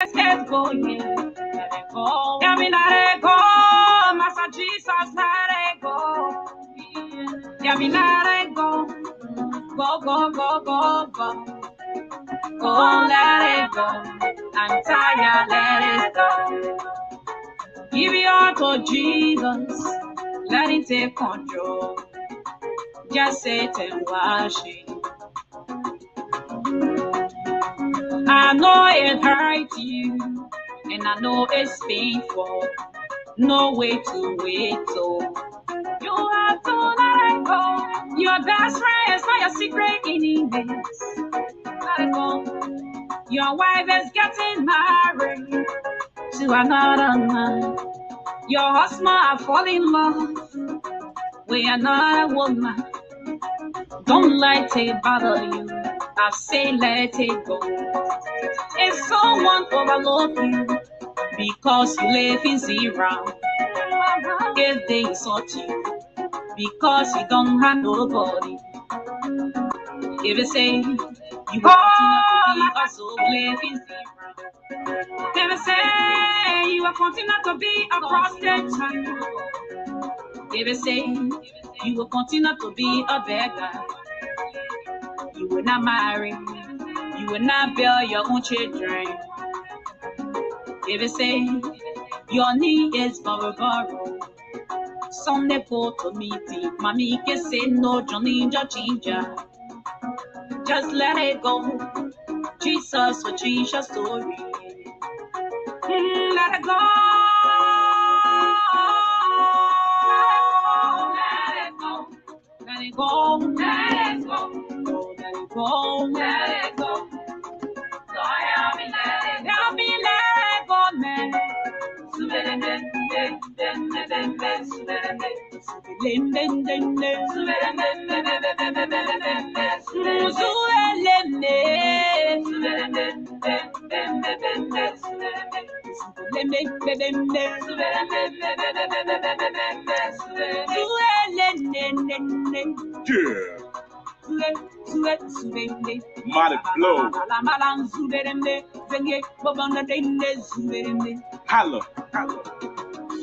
Let's go, yeah. Let it go. Yeah, me let it go. Master Jesus, let it go. Yeah, me let it go. Go, go, go, go, go. Go, let it go. I'm tired, let it go. Give it all to Jesus. Let him take control. Just sit and watch it. I know it hurts you, and I know it's painful. No way to wait, so you have to let it go. Your best friend is not your secret enemies. Let it go. Your wife is getting married to another man. Your husband are falling in love with another woman. Don't let it bother you. I say let it go. If someone overlook you because you live in zero, if they insult you because you don't have nobody, if they say you will continue to be also live in zero, if they say you will continue to be a prostitute, if they say you will continue to be a beggar, you will not marry, you will not build your own children. If they say your knee is borrow, Sunday go to meeting, mommy can say no, Johnny Ginger. Just let it go. Jesus will change your story. Let it go. Let it go. Let it go. Let it go. Let it go. Let it go. Lord, help me let it go. Help me let it go, man. Mighty blow. Holla, holla.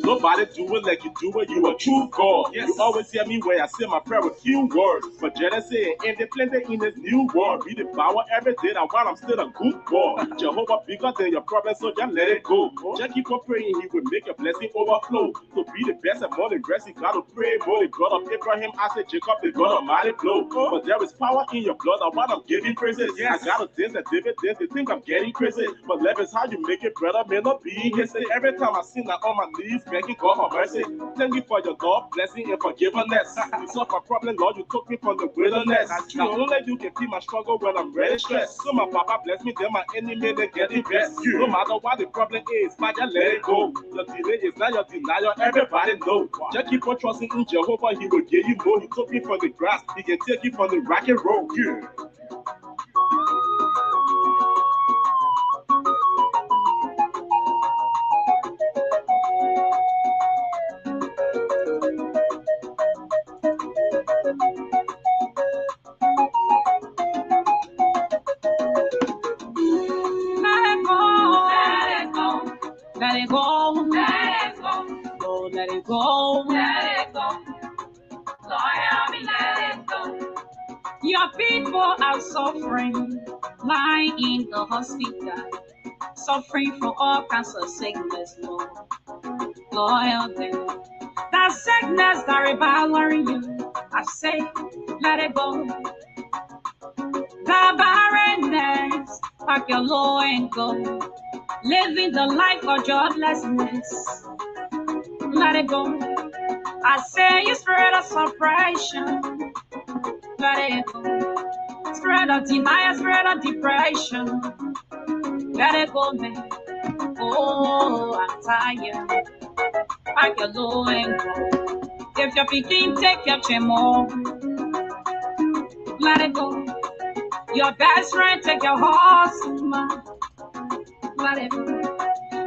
Nobody do it like you do it. You a true God. Yes. You always hear me when I say my prayer with few words. But Jesus said, and they plenty in this new world. Be the power every day. That while I'm still a good boy. Jehovah bigger than your problem, so just let it go. Just keep on praying. He will make your blessing overflow. To be the best and more than rest, you gotta pray more. The God of Abraham, Isaac, Jacob, the God of mighty blow. But there is power in your blood. That while I'm giving praises. Yes. I gotta dance and David dance. They think I'm getting crazy. But love is how you make it, brother. May not be. He say every time I sing, I on my knees. Begging God for mercy. Thank you for your God blessing and forgiveness. You solved my problem, Lord. You took me from the wilderness. Now only you can feel my struggle when I'm really stressed. So my papa bless me, then my enemy they get the best. No matter what the problem is, man, just let it go. The delay is not your denial. Everybody know. Just keep on trusting in Jehovah. He will give you more. He took me from the grass. He can take you from the rock and roll. Yeah. Let it go, let it go, oh, let it go, let it go. Lord, help me let it go. Your people are suffering, lying in the hospital, suffering from all kinds of sickness, Lord. Lord, help them. That sickness that is bothering you, I say, let it go. The barrenness, pack your load and go. Living the life of joblessness. Let it go. I say you spirit of suppression. Let it go. Spirit of denial, spirit of depression. Let it go, man. Oh, I'm tired. Pack your load and go. If you're picking, take your chemo. Let it go. Your best friend, take your horse, man. Let it go.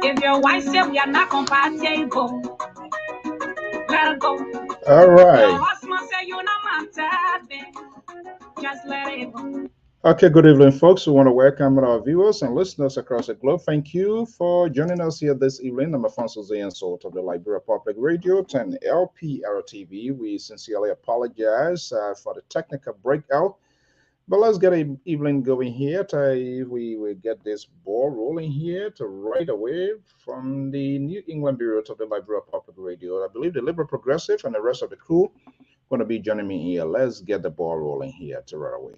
If your wife said we are not compatible, let it go. All right. Your husband said you're not my type, just let it go. Okay, good evening, folks. We want to welcome our viewers and listeners across the globe. Thank you for joining us here this evening. I'm Afonso Zansot of the Liberia Public Radio 10 LPR TV. We sincerely apologize for the technical breakout, but let's get an evening going here. We will get this ball rolling here to right away from the New England Bureau of the Liberia Public Radio. I believe the Liberal Progressive and the rest of the crew going to be joining me here. Let's get the ball rolling here to right away.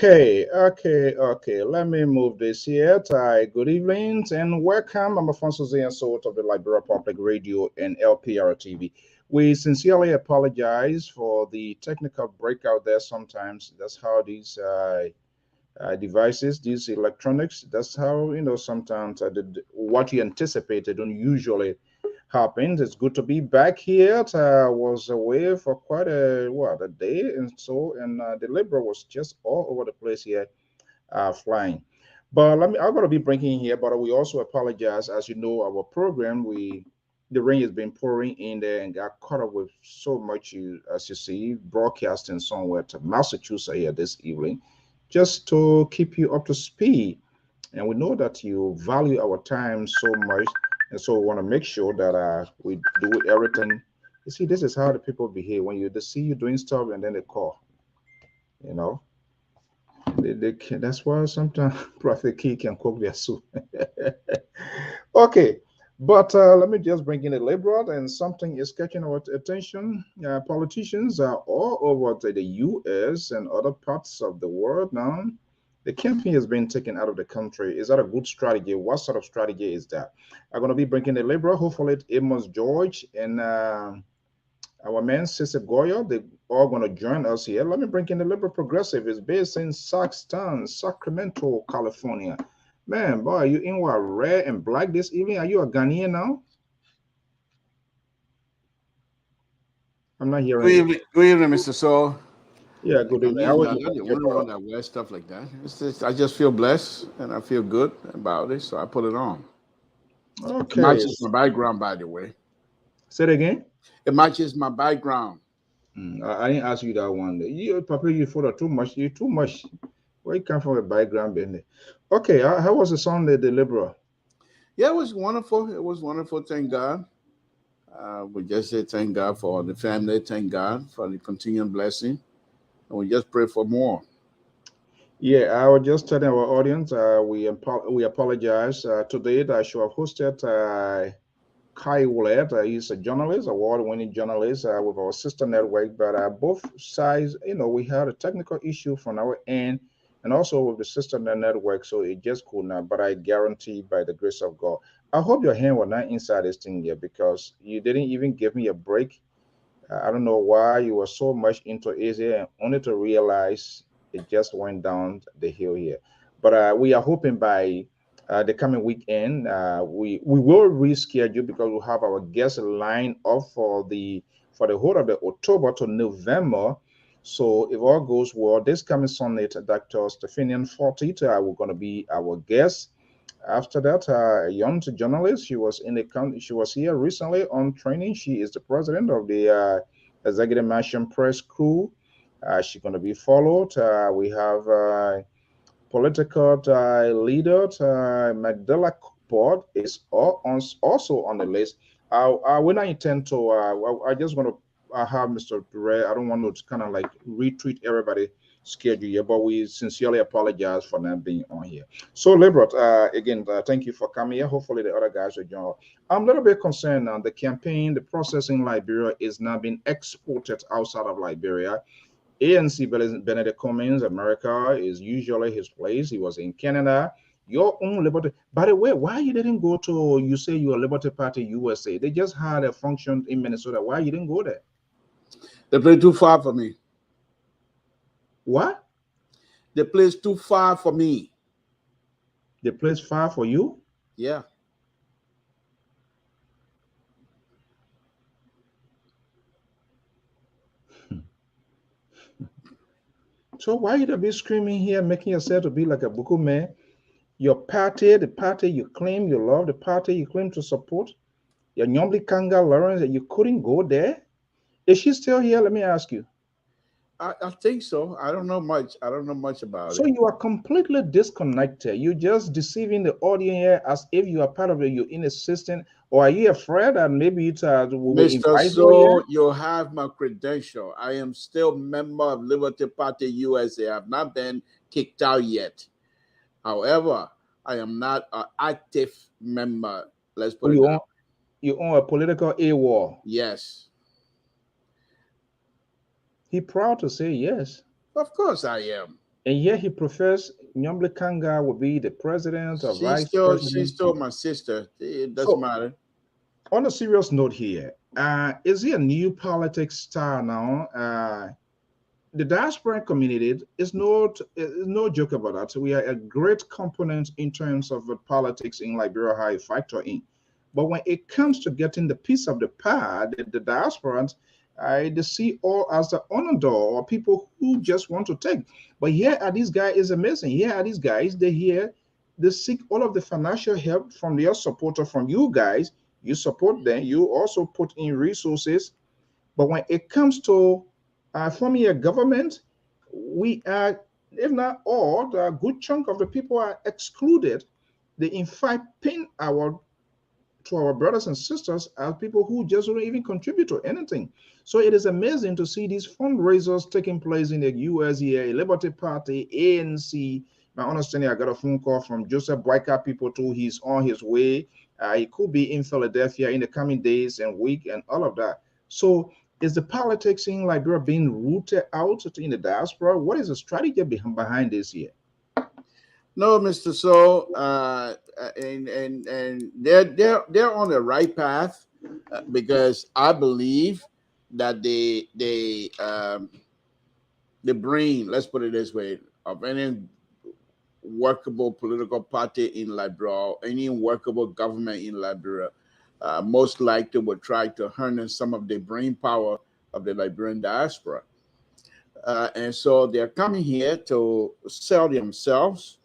Okay. Let me move this here. Good evening and welcome. I'm Afonso Zansot of the Liberia Public Radio and LPR TV. We sincerely apologize for the technical breakout there sometimes. That's how these devices, these electronics, that's how, sometimes what you anticipated don't usually happen. It's good to be back here. I was away for quite a day, and the Libra was just all over the place here, flying. But I'm going to be bringing here, but we also apologize. As you know, our program, the rain has been pouring in there and got caught up with so much, as you see, broadcasting somewhere to Massachusetts here this evening, just to keep you up to speed. And we know that you value our time so much, and so we want to make sure that we do everything. You see, this is how the people behave when they see you doing stuff and then they call. You know, they can, that's why sometimes Prophet Key can cook their soup. Okay, but let me just bring in a liberal, and something is catching our attention. Politicians are all over the U.S. and other parts of the world now. The campaign has been taken out of the country. Is that a good strategy? What sort of strategy is that? I'm going to be bringing a liberal. Hopefully, Amos George and our man Sister Goya, they all going to join us here. Let me bring in the liberal progressive. It's based in Saxton, Sacramento, California. Man, boy, are you in what red and black this evening? Are you a Ghanaian now? I'm not hearing you. Good evening, Mr. Saul. Yeah, good evening. How are I'm you, not the my only brother? one that wears stuff like that. I just feel blessed and I feel good about it, so I put it on. It Okay. matches my background, by the way. Say it again. It matches my background. I didn't ask you that one. You, Papa, you photo too much. You too much. Where you come from a background, business. Okay, how was the Sunday, the liberal? Yeah, it was wonderful. It was wonderful. Thank God. We just say thank God for the family. Thank God for the continued blessing. And we just pray for more. Yeah, I was just telling our audience, we apologize. Today, I should have hosted Kai Willett. He's a journalist, award-winning journalist with our sister network. But both sides, we had a technical issue from our end, and also with the sister network, so it just could not. But I guarantee, by the grace of God, I hope your hand was not inside this thing here because you didn't even give me a break. I don't know why you were so much into Asia and only to realize it just went down the hill here. But we are hoping by the coming weekend, we will reschedule because we have our guest line up for the whole of the October to November. So if all goes well, this coming Sunday, Dr. Stephanian Forty, we're going to be our guest. After that, a young journalist, she was in the country. She was here recently on training. She is the president of the Executive Mansion Press Crew. She's going to be followed. We have political leader Magdala Board is also on the list. When I intend to, I just want to have Mr. Pere. I don't want to kind of like retweet everybody schedule here, but we sincerely apologize for not being on here. So, Libert, again, thank you for coming here. Hopefully, the other guys will join. I'm a little bit concerned now. The campaign, the process in Liberia is now being exported outside of Liberia. ANC Benedict Cummings, America is usually his place. He was in Canada. Your own Liberty. By the way, why you didn't go to, you say you're Liberty Party USA? They just had a function in Minnesota. Why you didn't go there? The place too far for me. What? The place too far for me. The place far for you? Yeah. So why you be screaming here, making yourself to be like a buku man? Your party, the party you claim you love, the party you claim to support, your Nyombli Kanga Lawrence, that you couldn't go there? Is she still here? Let me ask you. I think so. I don't know much. I don't know much about So it. you are completely disconnected. You're just deceiving the audience here as if you are part of it. You're in a system. Or are you afraid that maybe it's we will Mr. invite you here? So, you have my credential. I am still member of Liberty Party USA. I have not been kicked out yet. However, I am not an active member. Let's Or put it that way. you own a political AWOL. Yes. He proud to say yes. Of course I am. And yet he prefers Nyombli Kanga will be the president or vice She's president. still my sister. It doesn't So matter. on a serious note here, is he a new politics star now? The diaspora community is no joke about that. We are a great component in terms of politics in Liberia, how it factor in. But when it comes to getting the piece of the pie, the diasporans, they see all as the underdog or people who just want to take. But here are these guys is amazing. Here are these guys. They seek all of the financial help from their supporter, from you guys. You support them. You also put in resources. But when it comes to forming a government, we are, if not all, a good chunk of the people are excluded. They in fact pin to our brothers and sisters as people who just don't even contribute to anything. So it is amazing to see these fundraisers taking place in the US here, Liberty Party, ANC. My understanding, I got a phone call from Joseph Boyka people too. He's on his way. He could be in Philadelphia in the coming days and week and all of that. So is the politics in Liberia being rooted out in the diaspora? What is the strategy behind this here? No, Mr. So, and they're on the right path because I believe that the brain, let's put it this way, of any workable political party in Liberia, any workable government in Liberia, most likely would try to harness some of the brain power of the Liberian diaspora. And so they're coming here to sell themselves,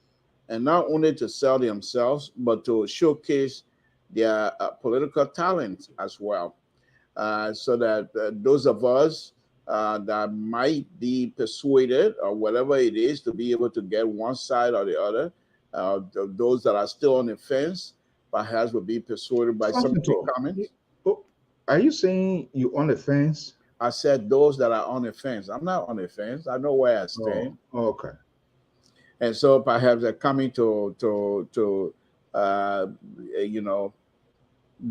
and not only to sell themselves, but to showcase their political talent as well. So that those of us that might be persuaded or whatever it is to be able to get one side or the other, those that are still on the fence, perhaps will be persuaded by some of the comments. Oh, are you saying you on the fence? I said those that are on the fence. I'm not on the fence. I know where I stand. Oh, okay. And so perhaps they're coming to you know,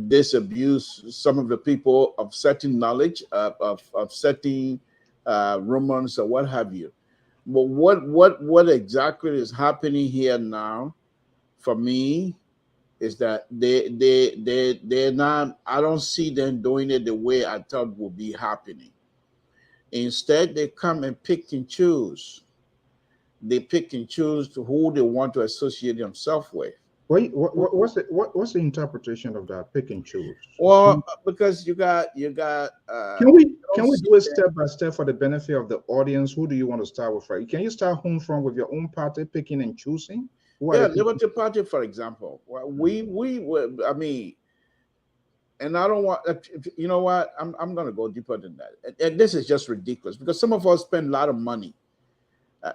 disabuse some of the people of certain knowledge of certain rumors or what have you. But what exactly is happening here now for me is that they're not, I don't see them doing it the way I thought would be happening. Instead, they come and pick and choose. They pick and choose to who they want to associate themselves with. What's the interpretation of that pick and choose? Well, because you got can we do it step by step for the benefit of the audience? Who do you want to start with? Right? Can you start home from with your own party picking and choosing? Yeah, Liberty Party, for example. Well, we were, I mean, and I don't want, you know what? I'm going to go deeper than that. And this is just ridiculous because some of us spend a lot of money.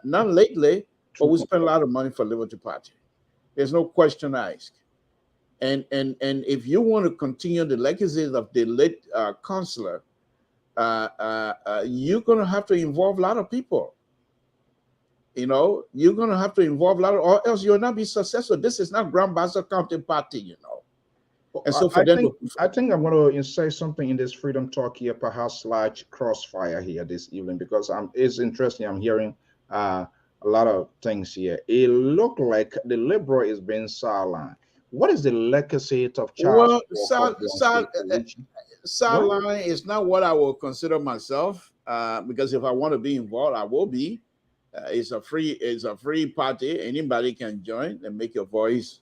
Not lately, but we spend a lot of money for Liberty Party. There's no question asked. And if you want to continue the legacies of the late consular, you're going to have to involve a lot of people. You know, you're going to have to involve a lot of, or else you'll not be successful. This is not Grand Bassa County Party, you know. And so I think I'm going to insert something in this freedom talk here, perhaps large crossfire here this evening, because it's interesting. I'm hearing a lot of things here. It looked like the liberal is being sidelined. What is the legacy of Charles Well, Walker Blonsky to which what? sideline is not what I will consider myself, because if I want to be involved, I will be. It's a free party. Anybody can join and make your voice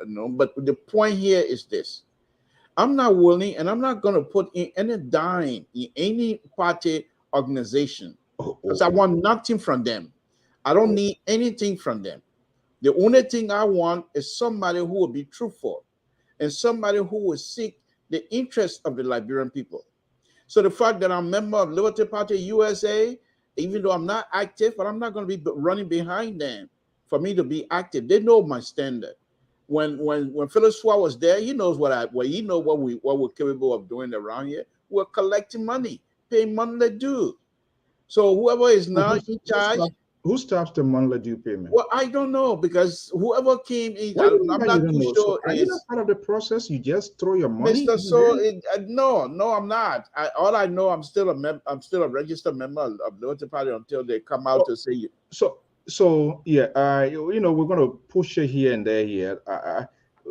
known. But the point here is this: I'm not willing, and I'm not going to put in any dime in any party organization because I want nothing from them. I don't need anything from them. The only thing I want is somebody who will be truthful and somebody who will seek the interest of the Liberian people. So the fact that I'm a member of Liberty Party USA, even though I'm not active, but I'm not going to be running behind them for me to be active. They know my standard. When Philip Swa was there, he knows what we're capable of doing around here. We're collecting money, paying monthly due. So whoever is now in charge. Who stops the monthly due payment? Well, I don't know, because whoever came in, I'm not too sure. So are you not part of the process? You just throw your money. Mr. So, no, I'm not. All I know, I'm still a registered member of the Liberty Party until they come out to say. So yeah, we're going to push it here and there here.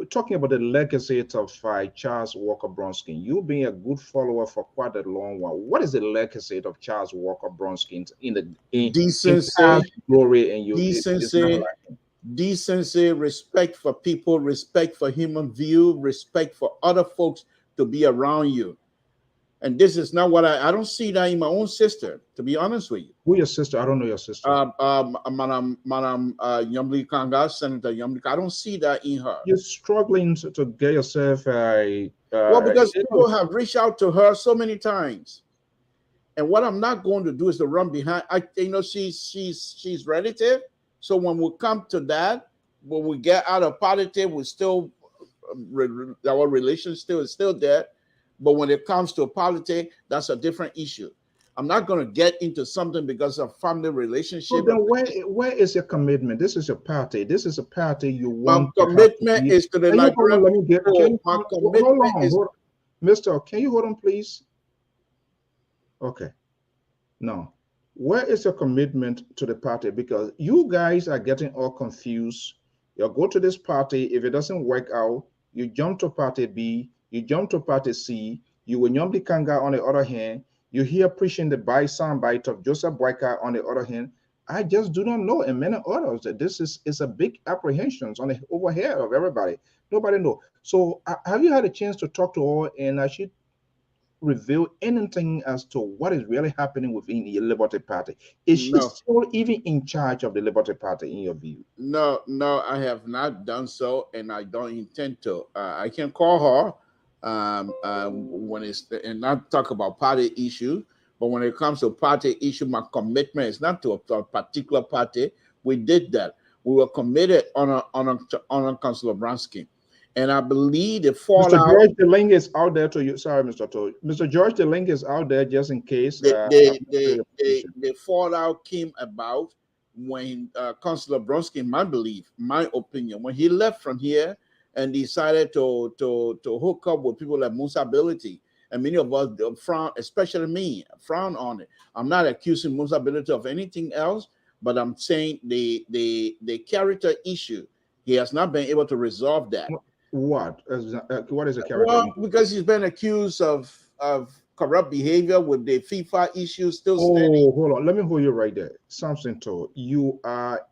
Talking about the legacy of Charles Walker Bronsky, you being a good follower for quite a long while. What is the legacy of Charles Walker Bronsky in decency, glory, and decency, respect for people, respect for human view, respect for other folks to be around you? And this is not what I don't see that in my own sister, to be honest with you. Who your sister? I don't know your sister. Madam Yamli Kanga, Senator Yamli. I don't see that in her. You're struggling to get yourself well, because people have reached out to her so many times. And what I'm not going to do is to run behind. She's relative. So when we come to that, when we get out of politics, we still our relation is still there. But when it comes to politics, that's a different issue. I'm not going to get into something because of family relationship. So then where is your commitment? This is your party. This is a party you want. My commitment is to the Liberian people. My commitment is. Mr. Can you hold on, please? Okay. Now, where is your commitment to the party? Because you guys are getting all confused. You go to this party. If it doesn't work out, you jump to party B. You jump to party C. You will Nyomdi Kanga on the other hand. You hear preaching the soundbite of Joseph Boyka on the other hand. I just do not know, and many others, that this is a big apprehensions on the over here of everybody. Nobody know. So have you had a chance to talk to her, and I should reveal anything as to what is really happening within the Liberty Party? Is she still even in charge of the Liberty Party in your view? No, I have not done so, and I don't intend to. I can call her when it's and not talk about party issue, but when it comes to party issue, my commitment is not to a particular party. We did that. We were committed on Councilor Bronsky. And I believe the fallout. Mr. George DeLing is out there to you. Sorry, Mr. Todd. Mr. George DeLing is out there just in case. The fallout came about when Councilor Bronsky, in my opinion, when he left from here and decided to hook up with people like Musa Ability. And many of us frown, especially me, frown on it. I'm not accusing Musa Ability of anything else, but I'm saying the character issue, he has not been able to resolve that. What is the character? Well, because he's been accused of corrupt behavior with the FIFA issue still standing. Hold on. Let me hold you right there. Something to you are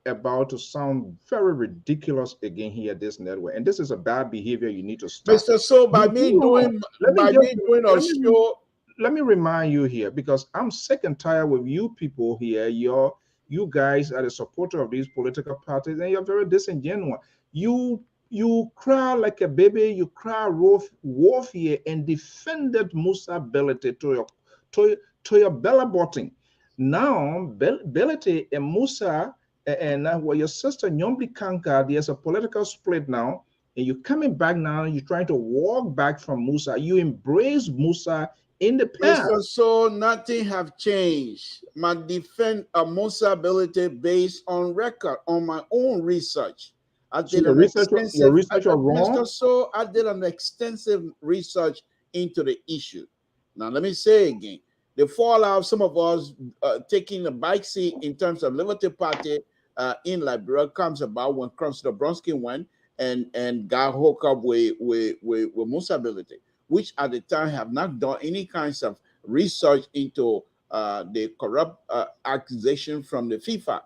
about to sound very ridiculous again here at this network, and this is a bad behavior you need to stop. Mr. So by me doing a show. Let me remind you here, because I'm sick and tired with you people here. You guys are the supporter of these political parties, and you're very disingenuous. You cry like a baby, you cry wolf here, and defended Musa Ability to your belly button. Now, Ability and Musa and your sister Nyombi Kanka, there's a political split now, and you're coming back now, and you're trying to walk back from Musa. You embrace Musa in the past. So nothing have changed. My defense of Musa Ability based on record, on my own research. I did your research are wrong. Mr. So I did an extensive research into the issue. Now let me say again, The fallout, some of us taking a bike seat in terms of Liberty Party in Liberia comes about when Councillor Bronsky went and got hooked up with Musability, which at the time have not done any kinds of research into the corrupt accusation from the FIFA.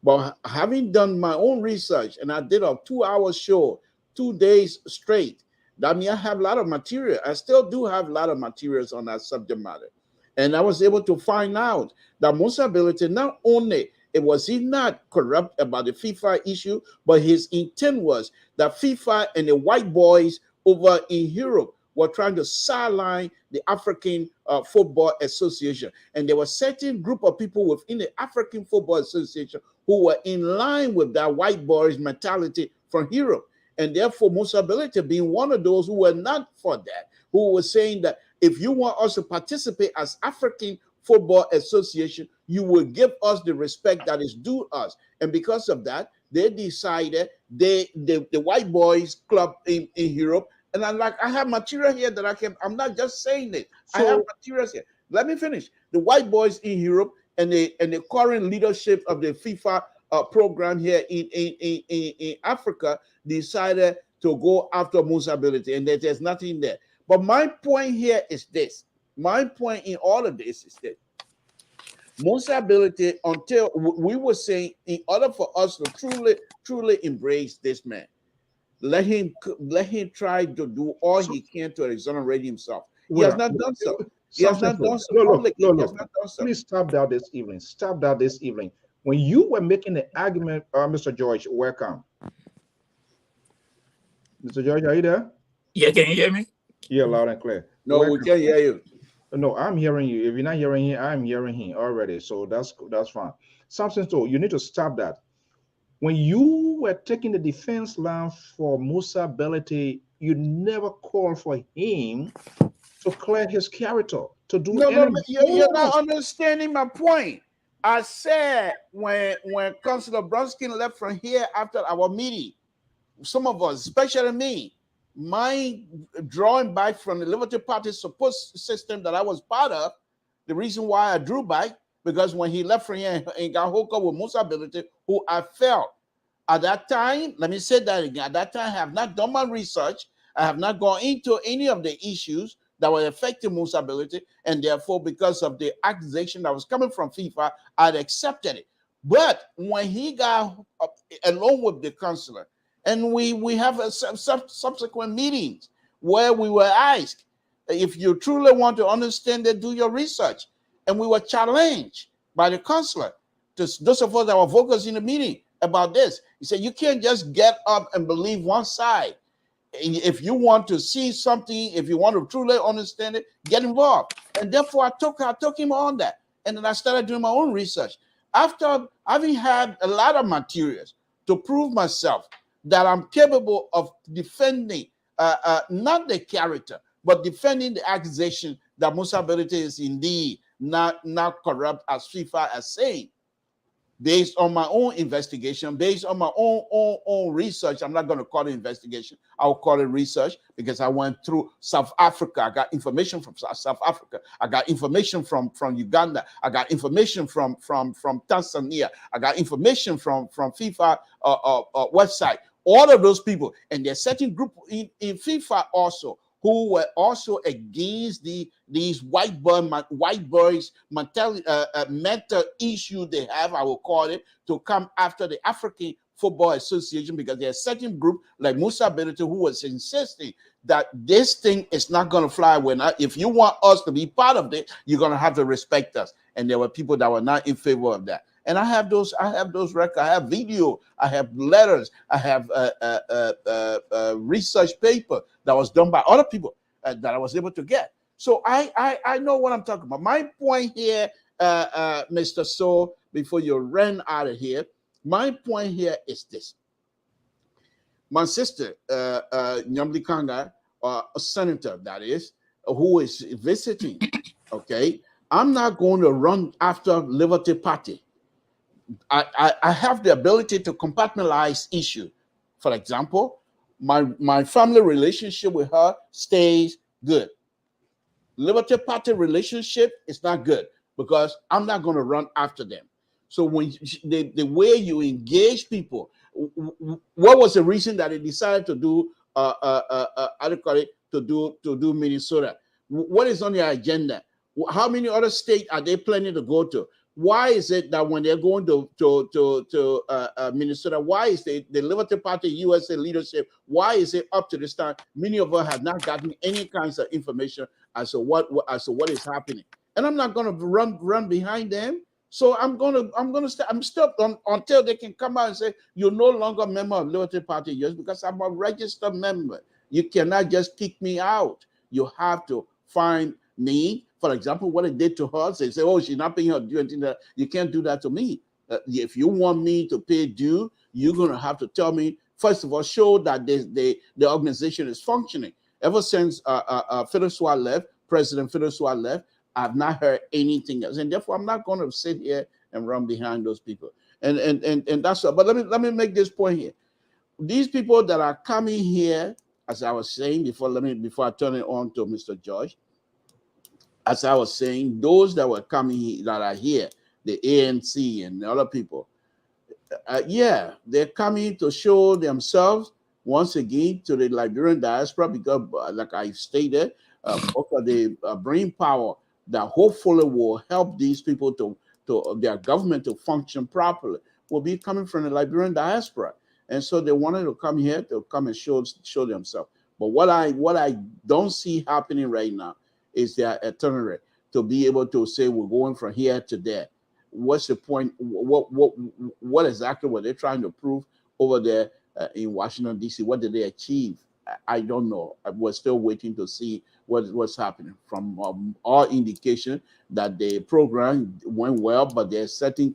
But having done my own research, and I did a 2-hour show, 2 days straight, that means I have a lot of material. I still do have a lot of materials on that subject matter. And I was able to find out that Musability not only was he not corrupt about the FIFA issue, but his intent was that FIFA and the white boys over in Europe were trying to sideline the African Football Association. And there was a certain group of people within the African Football Association who were in line with that white boys mentality from Europe. And therefore, Musability being one of those who were not for that, who was saying that if you want us to participate as African Football Association, you will give us the respect that is due us. And because of that, they decided the white boys club in Europe. And I have material here that I'm not just saying it. I have materials here. Let me finish. The white boys in Europe and the current leadership of the FIFA program here in Africa decided to go after Musability, and there's nothing there. But my point here is this. My point in all of this is that Musability, until we were saying, in order for us to truly embrace this man, let him try to do all he can to exonerate himself. He has not done so. He has not done so. No. Please stop that this evening. Stop that this evening. When you were making the argument, Mr. George, welcome. Mr. George, are you there? Yeah, can you hear me? Yeah, loud and clear. No, welcome. We can't hear you. No, I'm hearing you. If you're not hearing him, I'm hearing him already. So that's fine. Something so you need to stop that. When you were taking the defense line for Musability, you never called for him to clear his character, to do No, you're not understanding my point. I said when Councillor Bronsky left from here after our meeting, some of us, especially me, my drawing back from the Liberty Party support system that I was part of, the reason why I drew back, because when he left from here and got hooked up with Musability, who I felt at that time, let me say that again, at that time I have not done my research, I have not gone into any of the issues that were affecting Musability, and therefore, because of the accusation that was coming from FIFA, I'd accepted it. But when he got up, along with the councillor, and we have subsequent meetings where we were asked, if you truly want to understand it, do your research. And we were challenged by the councillor, those of us that were vocals in the meeting about this. He said, you can't just get up and believe one side. If you want to see something, if you want to truly understand it, get involved. And therefore, I took him on that. And then I started doing my own research. After having had a lot of materials to prove myself that I'm capable of defending not the character, but defending the accusation that Musability is indeed not corrupt as FIFA is saying. Based on my own investigation, based on my own research, I'm not going to call it investigation. I'll call it research, because I went through South Africa. I got information from South Africa. I got information from Uganda. I got information from Tanzania. I got information from FIFA website. All of those people, and there's certain group in FIFA also who were also against these white boys mentality, mental issue they have, I will call it, to come after the African Football Association, because there's a certain group like Musability who was insisting that this thing is not going to fly. If you want us to be part of it, you're going to have to respect us. And there were people that were not in favor of that. And I have those records. I have video. I have letters. I have research paper that was done by other people that I was able to get. So I know what I'm talking about. My point here, Mr. So, before you run out of here, my point here is this. My sister, Nyamli Kanga, a senator, that is, who is visiting, okay, I'm not going to run after Liberty Party. I have the ability to compartmentalize issue. For example, my family relationship with her stays good. Liberty Party relationship is not good because I'm not going to run after them. So when the way you engage people, what was the reason that they decided to do how do you call it, to do Minnesota? What is on their agenda? How many other states are they planning to go to? Why is it that when they're going to Minnesota, why is the Liberty Party USA leadership, why is it up to this time? Many of us have not gotten any kinds of information as to what is happening, and I'm not going to run behind them. So I'm still until they can come out and say you're no longer a member of Liberty Party US, because I'm a registered member. You cannot just kick me out. You have to find me. For example, what they did to her, they say, oh, she's not paying her due, and that. You can't do that to me. If you want me to pay due, you're going to have to tell me, first of all, show that the organization is functioning. Ever since Fiddleswar left, President Fiddleswar left, I've not heard anything else. And therefore, I'm not going to sit here and run behind those people. And that's what, but let me make this point here. These people that are coming here, as I was saying before I turn it on to Mr. George, as I was saying, those that were coming that are here, the ANC and the other people, yeah, they're coming to show themselves once again to the Liberian diaspora, because, like I stated, the brain power that hopefully will help these people to their government to function properly will be coming from the Liberian diaspora. And so they wanted to come here to come and show themselves. But what I don't see happening right now is their itinerary to be able to say we're going from here to there. What's the point? What exactly were they trying to prove over there in Washington, D.C.? What did they achieve? I don't know. We're still waiting to see what's happening. From all indication that the program went well, but there's certain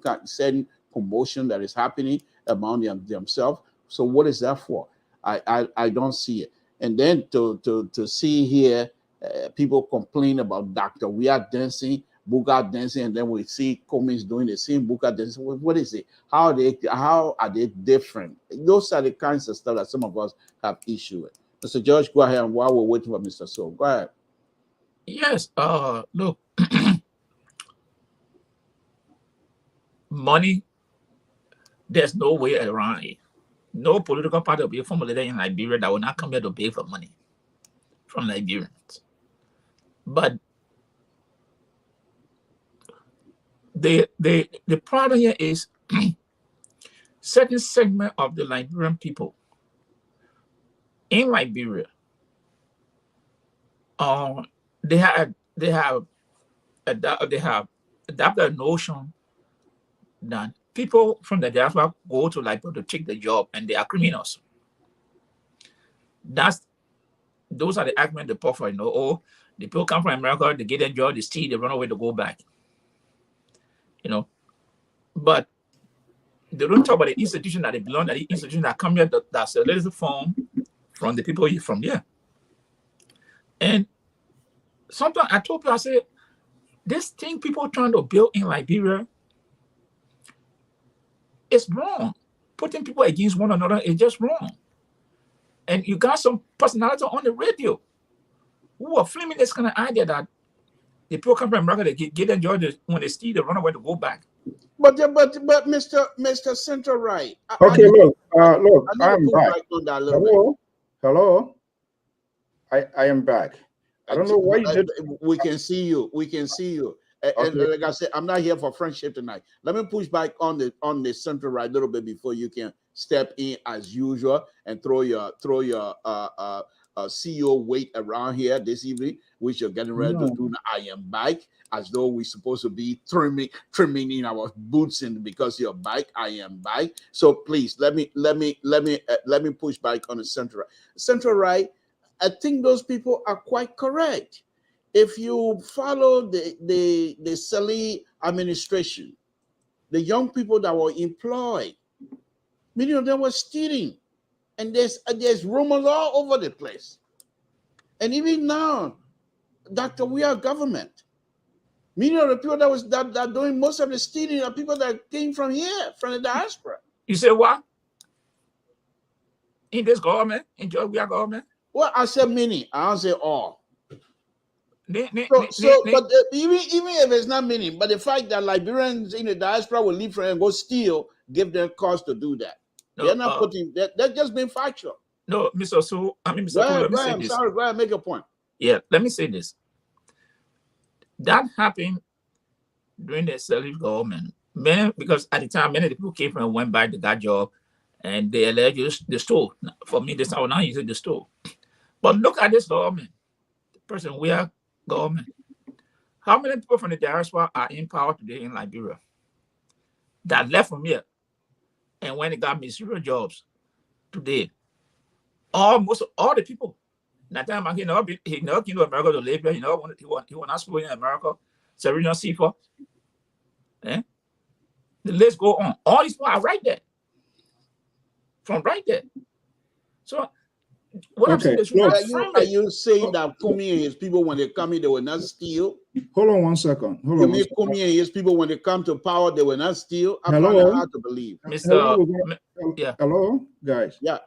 commotion that is happening among themselves. So what is that for? I don't see it. And then to see here people complain about Dr. We are dancing, Buka dancing, and then we see Cummings doing the same Buka dancing. What is it? How are they different? Those are the kinds of stuff that some of us have issue with. Mr. George, go ahead. And while we're waiting for Mr. Soul, go ahead. Yes. Look, money. There's no way around it. No political party will be formulated in Liberia that will not come here to pay for money from Liberians. But the problem here is certain segment of the Liberian people in Liberia, they have adopted a notion that people from the diaspora go to Liberia to take the job and they are criminals. Those are the arguments they put for, oh, the people come from America, they get a job, they steal, they run away to go back. But they don't talk about the institution that they belong, that the institution that come here that's a little form from the people from there. And sometimes I told people, I said, this thing people trying to build in Liberia is wrong. Putting people against one another is just wrong. And you got some personality on the radio who are flaming this kind of idea that the people come from America, they get enjoyed when they steal, they run away to go back. But Mr. Central Right. Okay, look, I'm back. Hello. I am back. I don't know why you did. We can see you. And like I said, I'm not here for friendship tonight. Let me push back on the Central Right a little bit before you can step in as usual and throw your CEO weight around here this evening, which you're getting ready to do. I am back, as though we're supposed to be trimming in our boots, and because you're back, I am back. So please let me push back on the Central Right. I think those people are quite correct. If you follow the Salih administration, the young people that were employed, many of them were stealing, and there's rumors all over the place. And even now, Dr. We are government. Many of the people that are doing most of the stealing are people that came from here, from the diaspora. You say what? In this government, in Georgia government? Well, I said many. I don't say all. But even if it's not many, but the fact that Liberians in the diaspora will leave and go steal, give them cause to do that. No, they're not putting that. They're just being factual. No, Mr. Su, Mr. Ku, let me say this. Sorry, go ahead, make a point. Yeah, let me say this. That happened during the Salif government. Because at the time, many people came from and went back to that job, and they alleged the store. For me, this how now you say the store. But look at this government, the person we are government. How many people from the diaspora are in power today in Liberia that left from here and when they got ministerial jobs today? Almost all the people. That time he never came to America to live here. He want not school in America. Serena Seafor. Eh? The list go on. All these people are right there. From right there. So what I'm saying is, are you saying that Kumi and his people, when they come in, they will not steal? Hold on 1 second. You mean Kumi and his people, when they come to power, they will not steal? I find it hard to believe. Hello, guys. Yeah.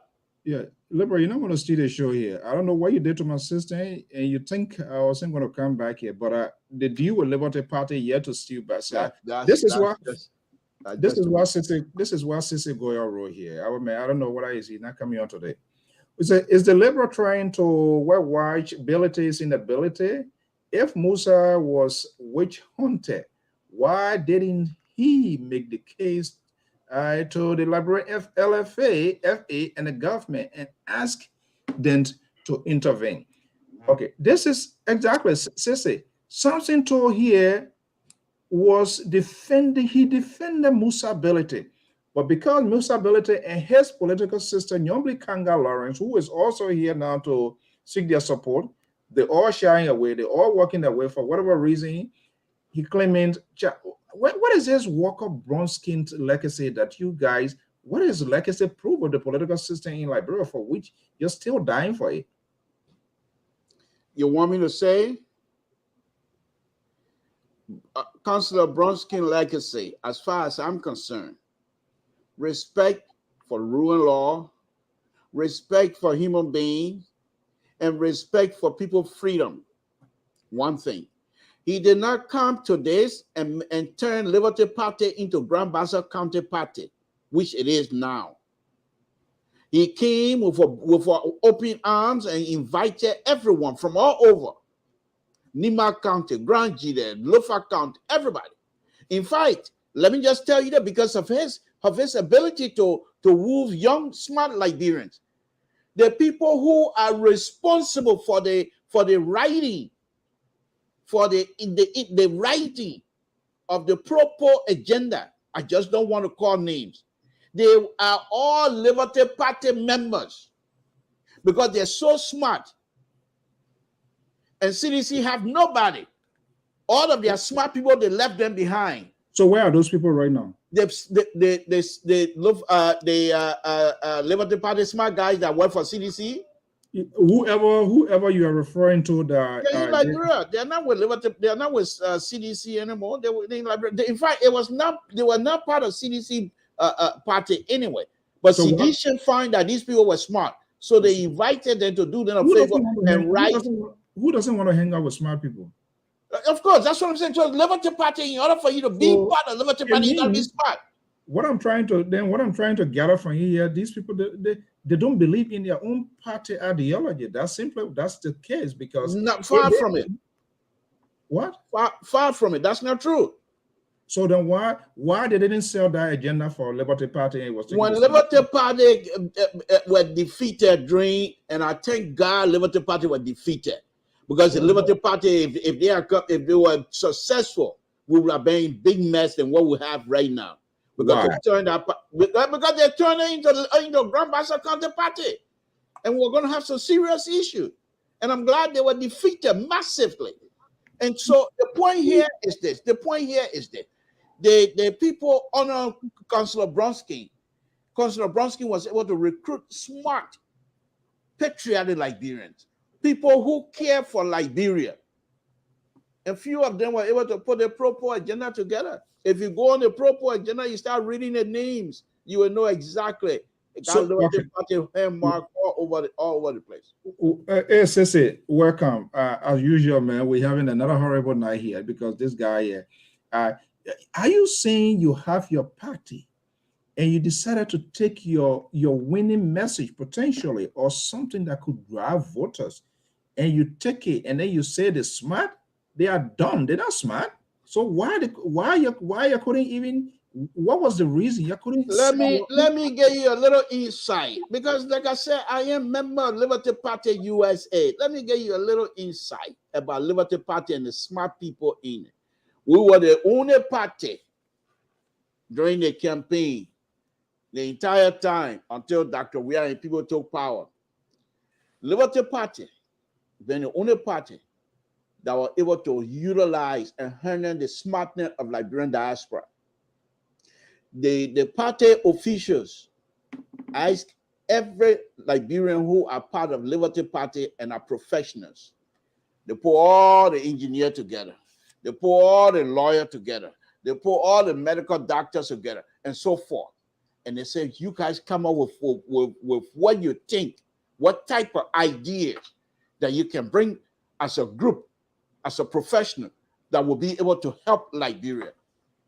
Libra, you're not going to steal the show here. I don't know what you did to my sister, and you think I wasn't going to come back here, but the deal with Liberty Party yet to steal back. This is why Sissy Goyo wrote here. I don't know what is he not coming on today. Is the Liberal trying to watch abilities inability? If Musa was witch hunter, why didn't he make the case to the Liberal LFA, FA, and the government and ask them to intervene? Okay, this is exactly, Sissy. Something told here was defended Musa ability. But because Musa ability and his political sister, Nyombli Kanga Lawrence, who is also here now to seek their support, they're all shying away, they're all walking away for whatever reason. He claiming, what is this Walker Brown-Skin legacy that you guys, what is the legacy proof of the political system in Liberia for which you're still dying for it? You want me to say? Councillor Bronskin legacy, as far as I'm concerned, respect for rule and law, respect for human beings, and respect for people's freedom. One thing. He did not come to this and turn Liberty Party into Grand Bassa County Party, which it is now. He came with open arms and invited everyone from all over. Nima County, Grand Gide, Lofa County, everybody. In fact, let me just tell you that because of his ability to move young, smart Liberians, the people who are responsible for the writing, for the writing of the proper agenda, I just don't want to call names. They are all Liberty Party members because they're so smart. And CDC have nobody. All of their smart people, they left them behind. So where are those people right now? They love Liberty Party smart guys that work for CDC. Whoever you are referring to, they're not with Liberty. They're not with CDC anymore. They were in Liberia. In fact, they were not part of CDC party anyway. But so CDC find that these people were smart, so they invited them to do them a favor and write. Who doesn't want to hang out with smart people? Of course, that's what I'm saying. So Liberty Party, in order for you to be part of Liberty Party, you gotta be smart. What I'm trying to gather from here, these people they don't believe in their own party ideology. That's the case because not far from it. What? Far from it. That's not true. So then why they didn't sell that agenda for Liberty Party? When Liberty Party were defeated during, and I thank God Liberty Party were defeated. Because the Liberty Party, if they were successful, we would have been in big mess than what we have right now. Because they're turning into Grand Bassa County Party. And we're going to have some serious issues. And I'm glad they were defeated massively. And so the point here is this. The people honor Councillor Bronsky. Councillor Bronsky was able to recruit smart, patriotic Liberians. People who care for Liberia. A few of them were able to put a proper agenda together. If you go on the proper agenda, you start reading the names, you will know exactly It got So, Liberty okay. Party landmark all over the place. Hey, Sissy, welcome. As usual, man, we're having another horrible night here because this guy here. Are you saying you have your party and you decided to take your winning message potentially or something that could drive voters, and you take it and then you say they're smart? They are dumb. They're not smart. So why you couldn't even? What was the reason you couldn't? Let me give you a little insight, because like I said, I am member of Liberty Party USA. Let me give you a little insight about Liberty Party and the smart people in it. We were the only party during the campaign, the entire time until Dr. Weah and people took power. Liberty Party been the only party that were able to utilize and harness the smartness of Liberian diaspora. The party officials ask every Liberian who are part of Liberty Party and are professionals. They put all the engineers together. They put all the lawyers together. They put all the medical doctors together and so forth. And they say, you guys come up with what you think, what type of ideas that you can bring as a group, as a professional, that will be able to help Liberia.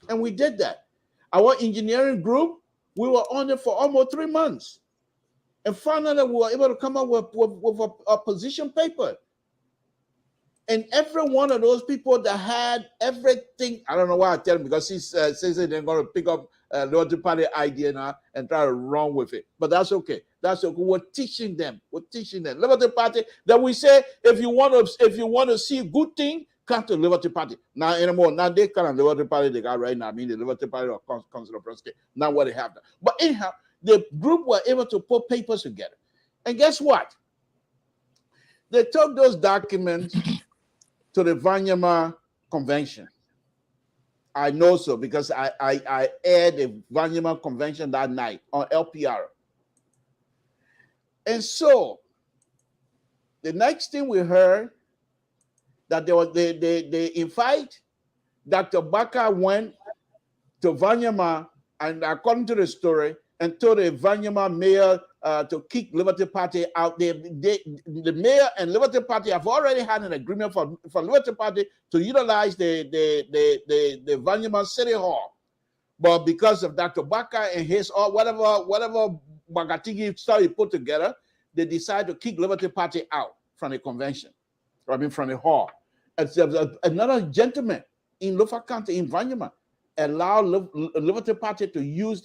And we did that. Our engineering group, we were on it for almost 3 months. And finally, we were able to come up with a position paper. And every one of those people that had everything, I don't know why I tell them, because he says they're going to pick up Liberty Party idea now and try to run with it. But that's okay. That's okay. We're teaching them. Liberty Party, that we say, if you want to see good thing, come to Liberty Party. Now anymore, now they kind of Liberty Party they got right now. I mean, the Liberty Party of Council of Prescott. Not what they have now. But anyhow, the group were able to put papers together. And guess what? They took those documents to the Vanyama Convention. I know so because I aired the Vanyama Convention that night on LPR. And so the next thing we heard, that they invite Dr. Baka went to Vanyama, and according to the story, and told the Vanyama mayor to kick Liberty Party out. The mayor and Liberty Party have already had an agreement for Liberty Party to utilize the Vanyama City Hall. But because of Dr. Baka and his whatever Bagatigi stuff he put together, they decided to kick Liberty Party out from the convention. I mean, from the hall. Another gentleman in Lofa County in Vanyama allowed Liberty Party to use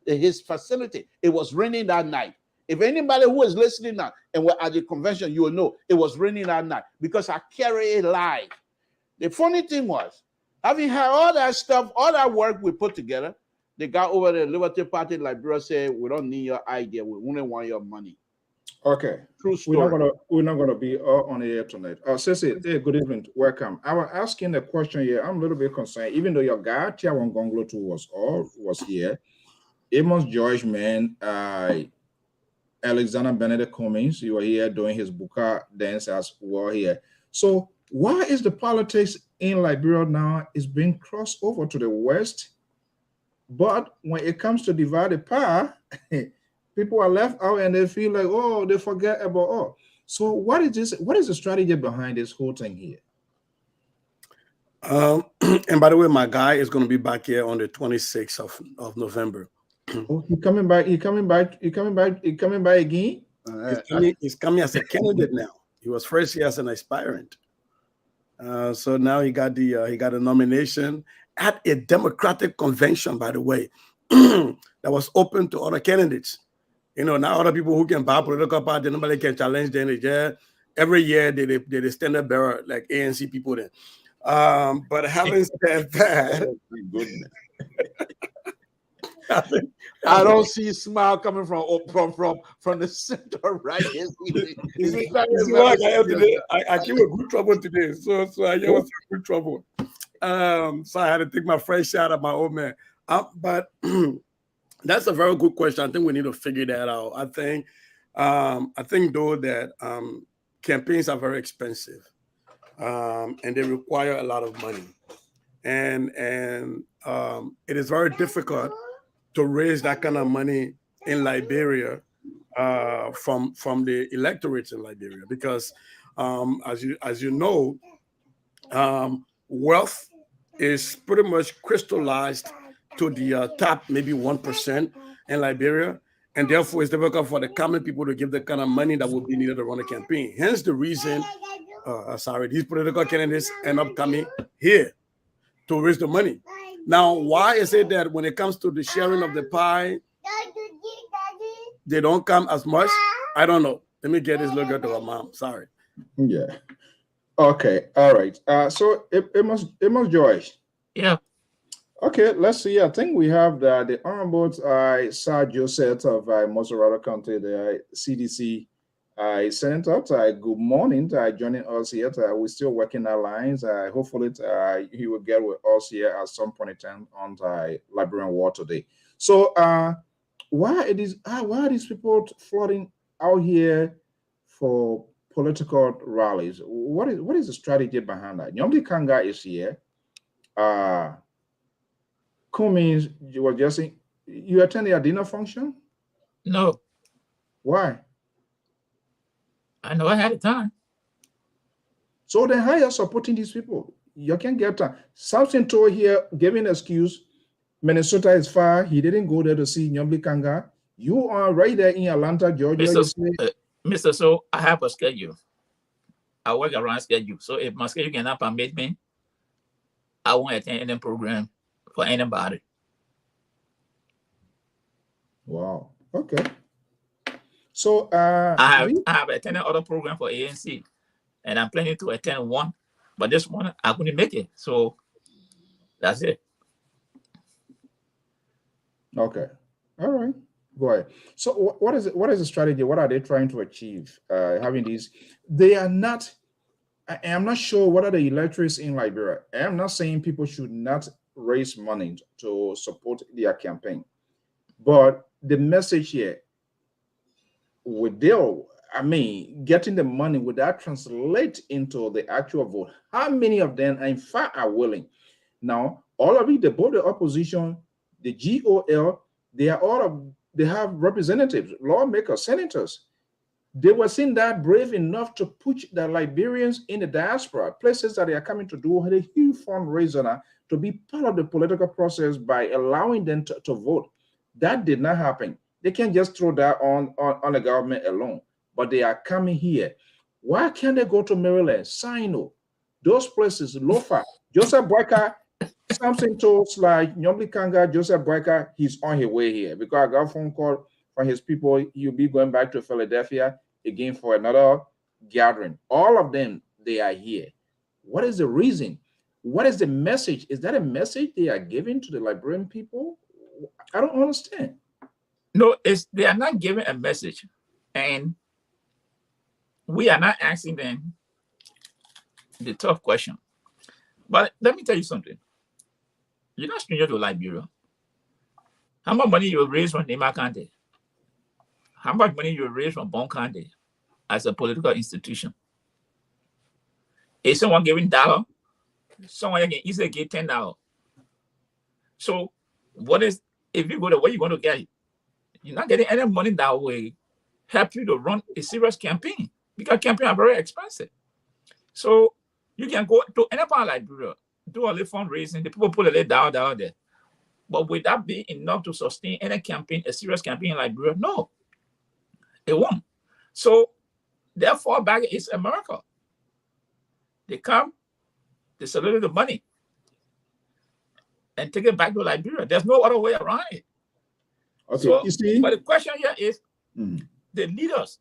his facility. It was raining that night. If anybody who is listening now and were at the convention, you will know it was raining that night because I carry it live. The funny thing was, having had all that stuff, all that work we put together, they got over the Liberty Party Liberia said, we don't need your idea, we only want your money. Okay. True story. We're not gonna be on the air tonight. Sissy, hey, good evening, welcome. I was asking a question here. I'm a little bit concerned, even though your guy Tiawan Gonglo too was here. Amos George, man, Alexander Benedict Cummings, you were here doing his buka dance as well here. So why is the politics in Liberia now is being crossed over to the West? But when it comes to divide the power, people are left out and they feel like, oh, they forget about all. So what is this? What is the strategy behind this whole thing here? And by the way, my guy is going to be back here on the 26th of November. Oh, he coming back again? He's coming as a candidate now. He was first here as an aspirant. So now he got a nomination at a Democratic convention, by the way, that was open to other candidates. You know, now other people who can buy political party, nobody can challenge them. Every year they stand up bearer like ANC people then. But having said that, I don't see a smile coming from the center right here. I came with good trouble today, so I was in good trouble. So I had to take my fresh shot at my old man. But that's a very good question. I think we need to figure that out. I think though that campaigns are very expensive, and they require a lot of money, and it is very difficult to raise that kind of money in Liberia from the electorates in Liberia, because as you know, wealth is pretty much crystallized to the top maybe 1% in Liberia, and therefore it's difficult for the common people to give the kind of money that would be needed to run a campaign. Hence the reason, these political candidates end up coming here to raise the money. Now, why is it that when it comes to the sharing of the pie, they don't come as much? I don't know. Let me get this look at our mom. Sorry. Yeah. Okay. All right. So Amos Joyce. Yeah. Okay. Let's see. I think we have the Honorable Sir Joseph of Mosorado County, the CDC Senator. Good morning. Joining us here. We're still working our lines. Hopefully, he will get with us here at some point in time on the Liberian War today. So, why are these people flooding out here for political rallies? What is the strategy behind that? Nyomdi Kanga is here. Cummins, you were just saying, you attended a dinner function? No. Why? I know I had a time. So then how are you supporting these people? You can't get time. Something told here, giving an excuse. Minnesota is far. He didn't go there to see Nyomdi Kanga. You are right there in Atlanta, Georgia. Mr. So I have a schedule. I work around schedule. So if my schedule cannot permit me, I won't attend any program for anybody. Wow. Okay. So I have attended other program for ANC, and I'm planning to attend one, but this one I couldn't make it. So that's it. Okay. All right. Go ahead. So what is it? What is the strategy? What are they trying to achieve? Having these, they are not. I'm not sure what are the electorates in Liberia. I'm not saying people should not raise money to support their campaign, but the message here, getting the money, would that translate into the actual vote? How many of them, in fact, are willing? Now, all of it, both the opposition, the GOL, they have representatives, lawmakers, senators. They were seen that brave enough to push the Liberians in the diaspora, places that they are coming to do a huge fundraiser to be part of the political process by allowing them to vote. That did not happen. They can't just throw that on the government alone, but they are coming here. Why can't they go to Maryland, Sino, those places, Lofa, Joseph Boyka? Something told like Nyomdi Kanga, Joseph Boyka, he's on his way here because I got a phone call from his people. He'll be going back to Philadelphia again for another gathering. All of them, they are here. What is the reason? What is the message? Is that a message they are giving to the Liberian people? I don't understand. No, they are not giving a message, and we are not asking them the tough question. But let me tell you something. You're not stranger to Liberia. How much money you raise from Nema County? How much money you raise from Bon County as a political institution? Is someone giving $1? Someone can easily get $10. So if you go to where you're going to get it? You're not getting any money that will help you to run a serious campaign because campaigns are very expensive. So you can go to any part of Liberia, do a little fundraising, the people put a little down there. But would that be enough to sustain any campaign, a serious campaign in Liberia? No, it won't. So their fallback is America. They come, they salute the money, and take it back to Liberia. There's no other way around it. Okay, so, you see? But the question here is, the leaders,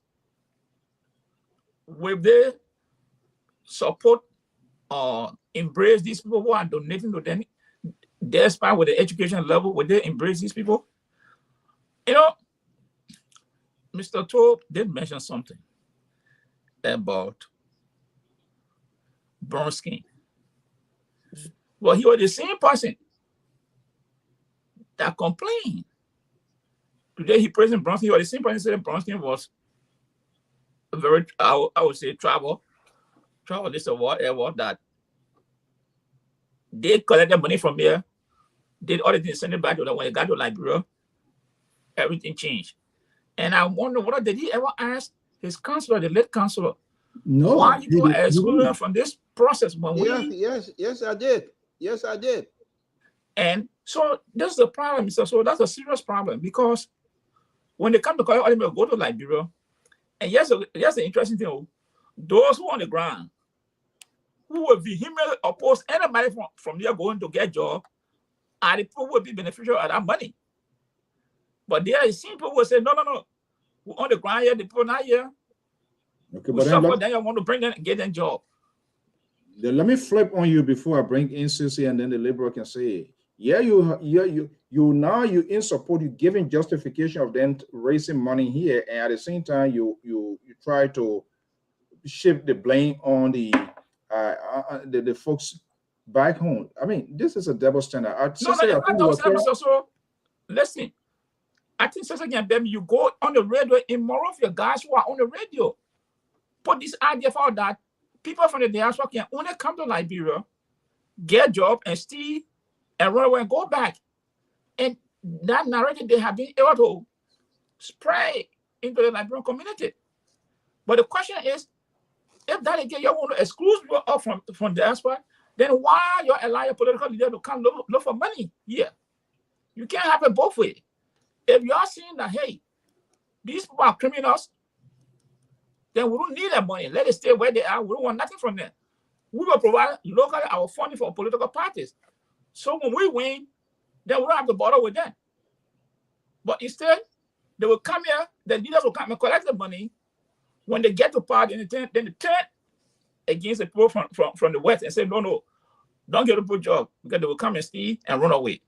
will they support or embrace these people who are donating to them, despite with the education level, will they embrace these people? You know, Mr. Tobe did mention something about brown skin. Well, he was the same person that complained. Today, he praised brown skin. He was the same person saying brown skin was very, I would say, travel this award that they collected money from here, did all the things, send it back to them when they got to Liberia. everything changed. And I wonder, what did he ever ask his counselor, the late counselor, No, why you people he excluded didn't. from this process when Yes, I did. Yes, I did. And so this is the problem, Mr. So that's a serious problem, because when they come to collect oil, go to Liberia, and here's the interesting thing: those who on the ground who will vehemently oppose anybody from there going to get job are the people who will be beneficial of that money. But there is some people who will say, no, we're on the ground here, the people not here. Okay, We but suffer, then you want to bring them and get them job. then let me flip on you before I bring in CC, and then the liberal can say, yeah, you now you in support, you giving justification of them raising money here, and at the same time you try to shift the blame on the folks back home. I mean, this is a double standard. No, it's not double standard, Mr. So listen, I think since again, baby, you go on the radio, and more of your guys who are on the radio put this idea for that people from the diaspora can only come to Liberia, get a job, and steal and run away and go back. And that narrative they have been able to spray into the Liberian community. But the question is, if that again you want to exclude people up from diaspora, then why you allow your political leader to come look for money here? You can't have it both ways. If you are seeing that, hey, these people are criminals, then we don't need that money. Let it stay where they are. We don't want nothing from them. We will provide locally our funding for political parties. So when we win, then we don't have to bother with them. But instead, they will come here, the leaders will come and collect the money. When they get to power, then they turn against the people from the West and say, no, don't get a good job, because they will come and steal and run away.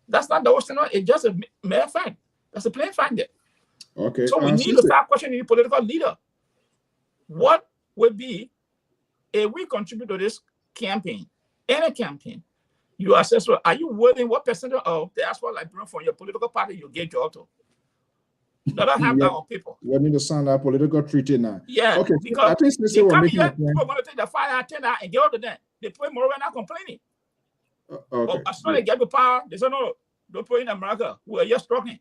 That's not the worst thing. It's just a mere fact. That's a plain fact there. Okay. So we need to start questioning the political leader. What would be if we contribute to this campaign, any campaign, you assess, are you willing, what percentage of the diaspora Liberian from your political party you get job to? Let us have that on people. We need to sign that political treaty now. Yeah, okay. Because I think they come here, people are going to take the 5 out, 10 out and get out of them. They put more and not complaining. Okay. But as soon as they get to power, they say, no, don't put in America. We're just struggling.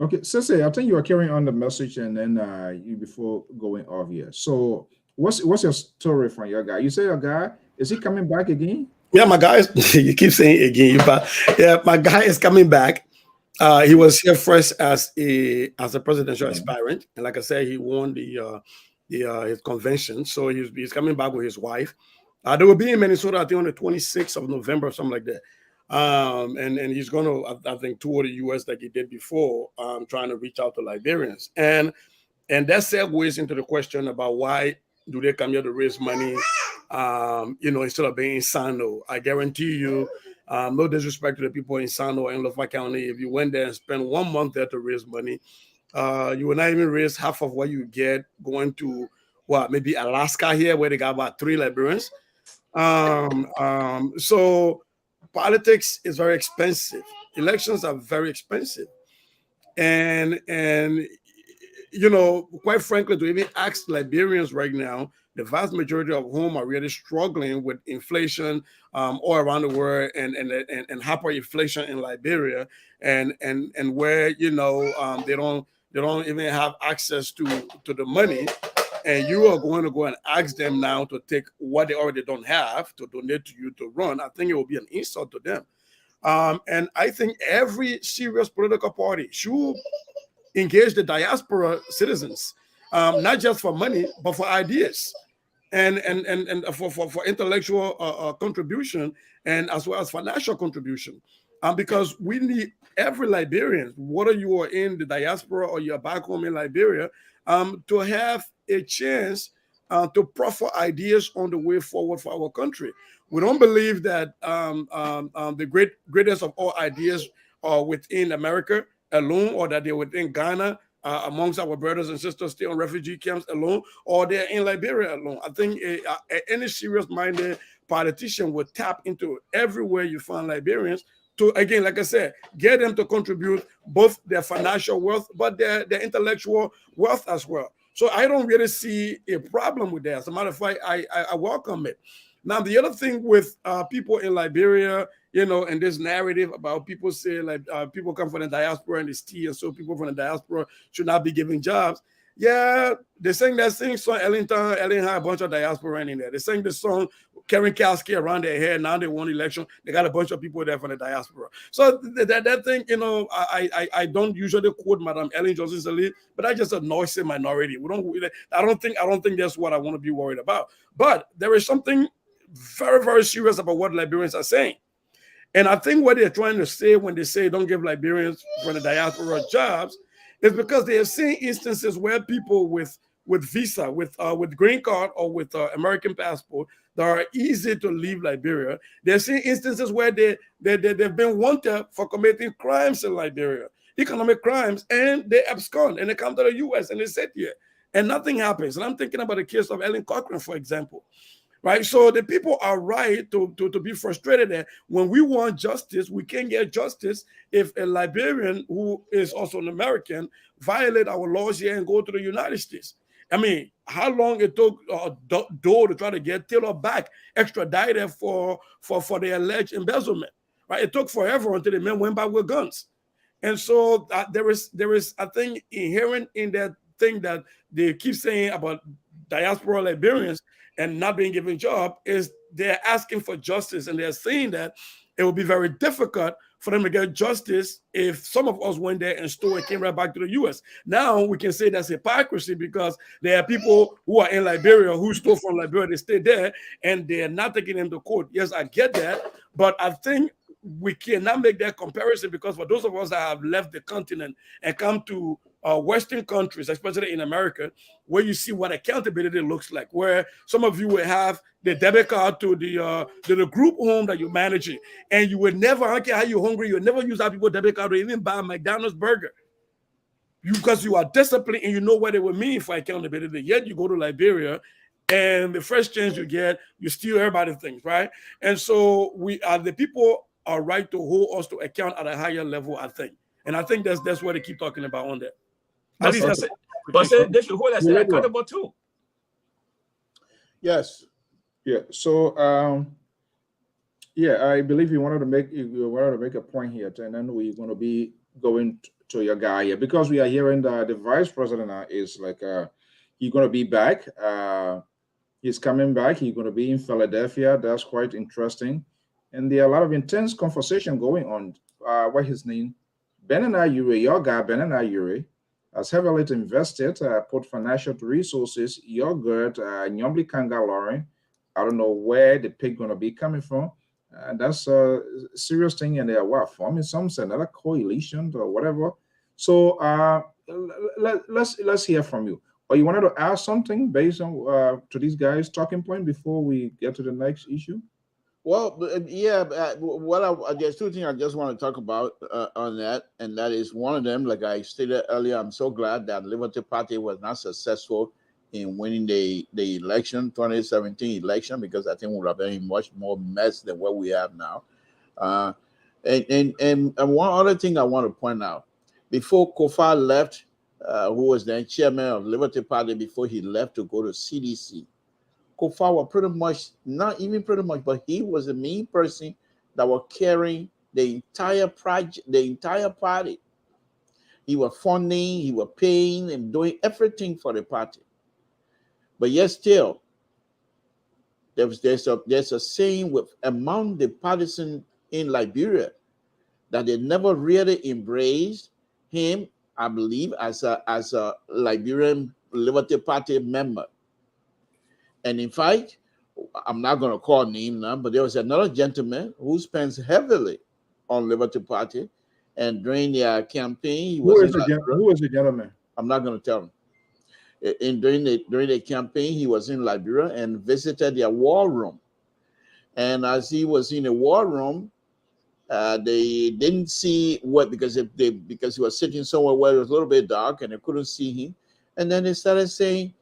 Okay, Sese, I think you are carrying on the message, and then you before going off here. So what's your story from your guy? You say your guy, is he coming back again? Yeah, my guy, you keep saying again, but yeah, my guy is coming back. He was here first as a presidential aspirant, and like I said, he won his convention. So he's coming back with his wife. They will be in Minnesota, I think, on the 26th of November or something like that. And he's going to, I think, tour the U.S. like he did before, trying to reach out to Liberians. And that segues into the question about why do they come here to raise money, instead of being in Sano. I guarantee you, no disrespect to the people in Sano and Lafayette County, if you went there and spent 1 month there to raise money, you will not even raise half of what you get going to, maybe Alaska here, where they got about 3 Liberians. So politics is very expensive. Elections are very expensive. And quite frankly, to even ask Liberians right now, the vast majority of whom are really struggling with inflation all around the world and hyperinflation in Liberia, and where they don't even have access to the money, and you are going to go and ask them now to take what they already don't have to donate to you to run. I think it will be an insult to them. And I think every serious political party should engage the diaspora citizens, not just for money, but for ideas and for intellectual contribution, and as well as financial contribution. Because we need every Liberian, whether you are in the diaspora or you're back home in Liberia, to have a chance to proffer ideas on the way forward for our country. We don't believe that the greatest of all ideas are within America alone, or that they're within Ghana amongst our brothers and sisters still in refugee camps alone, or they're in Liberia alone. I think any serious-minded politician would tap into everywhere you find Liberians to, again, like I said, get them to contribute both their financial wealth, but their intellectual wealth as well. So I don't really see a problem with that. As a matter of fact, I welcome it. Now, the other thing with people in Liberia you know, and this narrative about people say like people come from the diaspora and it's tea, and so people from the diaspora should not be given jobs. Yeah, they sing that song Ellington had a bunch of diaspora in there. They sang the song carrying casket around their head. Now they won election. They got a bunch of people there from the diaspora. So that thing, you know, I don't usually quote Madame Ellen Johnson Sirleaf, but I just a noisy minority. I don't think that's what I want to be worried about. But there is something very, very serious about what Liberians are saying. And I think what they're trying to say when they say don't give Liberians from the diaspora jobs is because they have seen instances where people with visa, with green card or with American passport that are easy to leave Liberia. They've seen instances where they've been wanted for committing crimes in Liberia, economic crimes, and they abscond and they come to the U.S. and they sit here and nothing happens. And I'm thinking about the case of Ellen Cochran, for example. Right, so the people are right to be frustrated that when we want justice, we can't get justice if a Liberian who is also an American violate our laws here and go to the United States. I mean, how long it took Doe to try to get Taylor back extradited for the alleged embezzlement? Right, it took forever until the men went back with guns, and so there is I think inherent in that thing that they keep saying about diaspora Liberians and not being given a job is they're asking for justice, and they're saying that it will be very difficult for them to get justice if some of us went there and stole and came right back to the U.S. Now we can say that's hypocrisy because there are people who are in Liberia who stole from Liberia, they stay there, and they're not taking them to court. Yes, I get that, but I think we cannot make that comparison because for those of us that have left the continent and come to Western countries, especially in America, where you see what accountability looks like, where some of you will have the debit card to the group home that you're managing, and you would never, I don't care how you're hungry, you would never use that people's debit card to even buy a McDonald's burger. Because you are disciplined and you know what it would mean for accountability. Yet you go to Liberia, and the first chance you get, you steal everybody's things, right? And so the people are right to hold us to account at a higher level, I think. And I think that's what they keep talking about on that. But they should hold us accountable too. Yes. Yeah. So yeah, I believe you wanted to make a point here, and then we're going to be going to your guy here because we are hearing that the vice president is like he's going to be back. He's coming back. He's going to be in Philadelphia. That's quite interesting. And there are a lot of intense conversation going on. What his name? Benana Ure, your guy, Benana Ure, has heavily invested, put financial resources, your good, Nyombli Kanga Lauren. I don't know where the pig going to be coming from. That's a serious thing. And they are forming some another coalition or whatever. So let's hear from you. Or you wanted to add something based on to these guys' talking point before we get to the next issue? Well, yeah. There's two things I just want to talk about on that, and that is one of them. Like I stated earlier, I'm so glad that Liberty Party was not successful in winning the election, 2017 election, because I think we would have been much more mess than what we have now. And one other thing I want to point out, before Kofa left, who was then chairman of Liberty Party, before he left to go to CDC. Kofa was pretty much, not even pretty much, but he was the main person that was carrying the entire project, the entire party. He was funding, he was paying and doing everything for the party. But yet still, there's a saying with among the partisans in Liberia that they never really embraced him, I believe, as a Liberian Liberty Party member. And in fact, I'm not going to call names now, but there was another gentleman who spends heavily on Liberty Party, and during their campaign, he was. Who is the gentleman? I'm not going to tell him. During the campaign, he was in Liberia and visited their war room. And as he was in the war room, they didn't see because he was sitting somewhere where it was a little bit dark and they couldn't see him. And then they started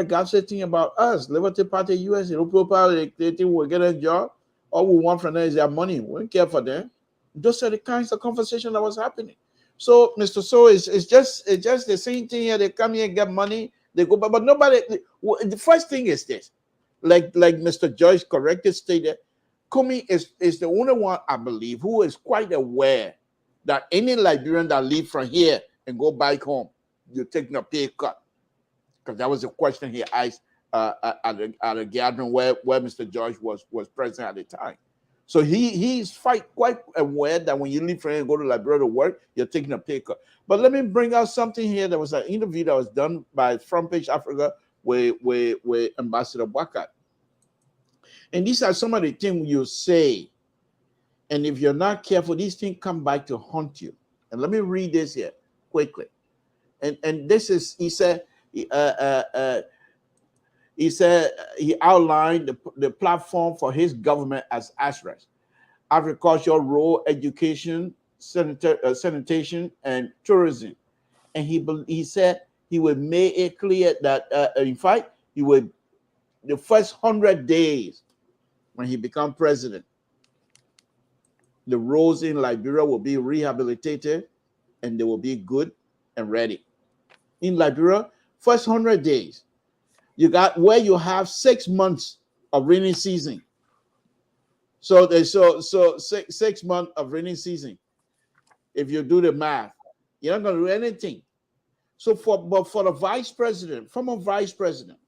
gossiping about us, Liberty Party US, they think we'll get a job. All we want from them is their money. We don't care for them. Those are the kinds of conversation that was happening. So, Mr. So, it's just the same thing here. They come here and get money, they go, but nobody. The first thing is this, like Mr. Joyce correctly stated, Kumi is the only one, I believe, who is quite aware that any Liberian that leave from here and go back home, you're taking a pay cut. Because that was a question he asked at a gathering where Mr. George was present at the time. So he's quite aware that when you leave from here and go to Liberia to work, you're taking a pay cut. But let me bring out something here. There was an interview that was done by Front Page Africa with Ambassador Wakat. And these are some of the things you say. And if you're not careful, these things come back to haunt you. And let me read this here quickly. And this is, he said he outlined the platform for his government as ASRES: agriculture, rural education, sanitation, and tourism. And he said he would make it clear that, in fact, he would, the first 100 days when he become president, the roads in Liberia will be rehabilitated and they will be good and ready. In Liberia, first 100 days, you got where you have 6 months of rainy season. So 6 months of rainy season. If you do the math, you're not going to do anything. So for the vice president, former vice president,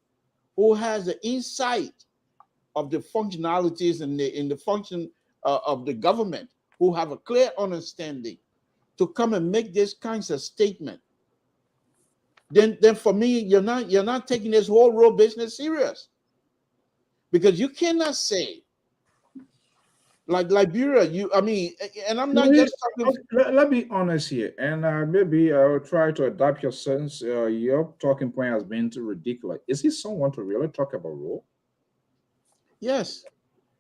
who has the insight of the functionalities and in the function of the government, who have a clear understanding, to come and make this kinds of statement, then for me, you're not taking this whole road business serious. Because you cannot say, like Liberia, and I'm not just talking. Let me be honest here, and maybe I will try to adapt your sense. Your talking point has been too ridiculous. Is he someone to really talk about role? Yes,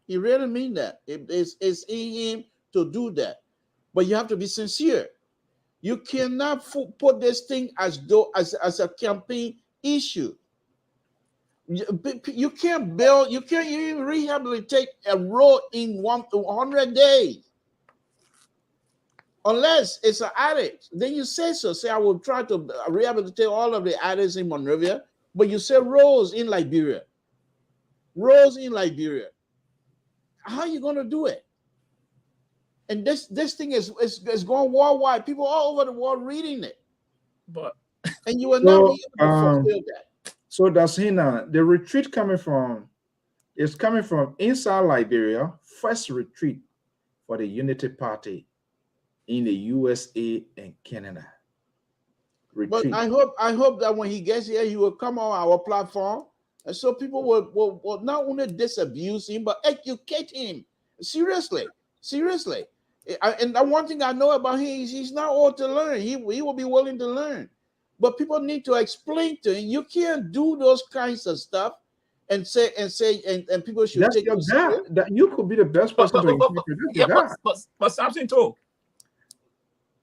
he really mean that. It's in him to do that, but you have to be sincere. You cannot put this thing as a campaign issue. You can't build, you can't even rehabilitate a road in 100 days. Unless it's an addict. Then you say so. Say, I will try to rehabilitate all of the addicts in Monrovia, but you say roads in Liberia. Roads in Liberia. How are you going to do it? And this thing is going worldwide. People all over the world reading it. And you will not be able to fulfill that. So that's the retreat is coming from inside Liberia, first retreat for the Unity Party in the USA and Canada. Retreat. But I hope that when he gets here, he will come on our platform, and so people will not only disabuse him, but educate him. Seriously. And the one thing I know about him is he's not old to learn. He will be willing to learn. But people need to explain to him, you can't do those kinds of stuff and say people should take you serious. That you could be the best person to but something too.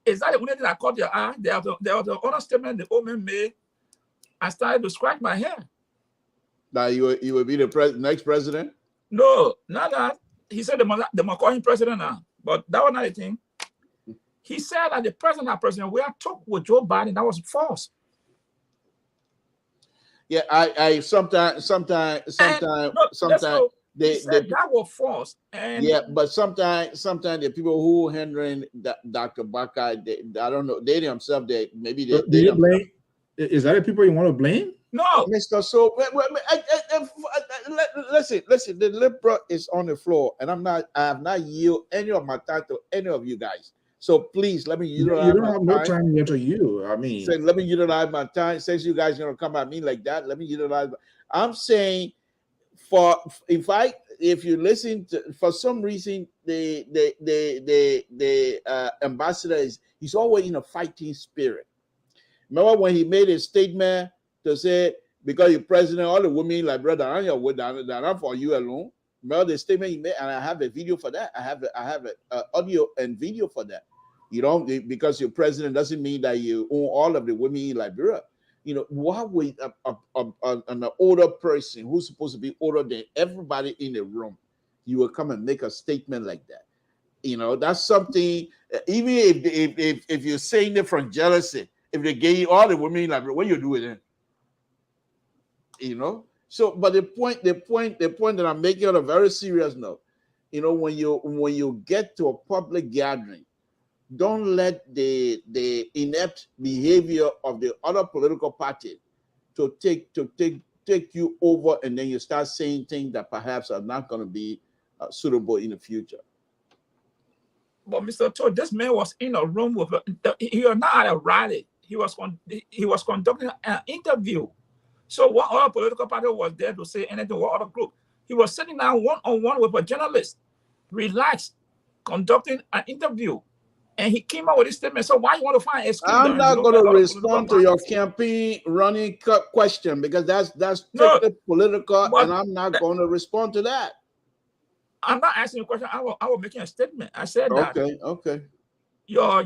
Is that the only thing that caught your eye? There was the other statement the old man made. I started to scratch my head. That you will be the next president? No, not that. He said they might call him president now. But that was not the thing. He said that the president, we have talked with Joe Biden. That was false. Yeah, I sometimes that was false. And yeah, but sometimes the people who handling Dr. Baka, I don't know, they themselves, maybe they. Do you blame? Is that the people you want to blame? No, Mr. So listen. The liberal is on the floor, and I have not yielded any of my time to any of you guys. So please let me utilize. You don't have no time yet to you. I mean, let me utilize my time. Since you guys are gonna come at me like that, let me utilize. I'm saying, if you listen to, for some reason, the ambassador he's always in a fighting spirit. Remember when he made a statement to say, because you're president, all the women like brother, I'm your word, I'm for you alone. Remember the statement he made, and I have a video for that. I have audio and video for that. You don't, because you're president doesn't mean that you own all of the women in Liberia. You know, why would an older person who's supposed to be older than everybody in the room, you will come and make a statement like that? You know, that's something. Even if you're saying it from jealousy, if they gave all the women in Liberia, what you do with it? You know. So, but the point that I'm making on a very serious note you know, when you get to a public gathering, don't let the inept behavior of the other political party to take you over, and then you start saying things that perhaps are not going to be suitable in the future. But Mr. Todd, this man was in a room with he was not at a rally. He was conducting an interview. So what other political party was there to say anything? What other group? He was sitting down one-on-one with a journalist, relaxed, conducting an interview. And he came out with this statement. So why you want to find excuse? I'm not going to respond to your campaign running question, because that's strictly political, and I'm not going to respond to that. I'm not asking you a question. I was making a statement. I said that. Okay. Your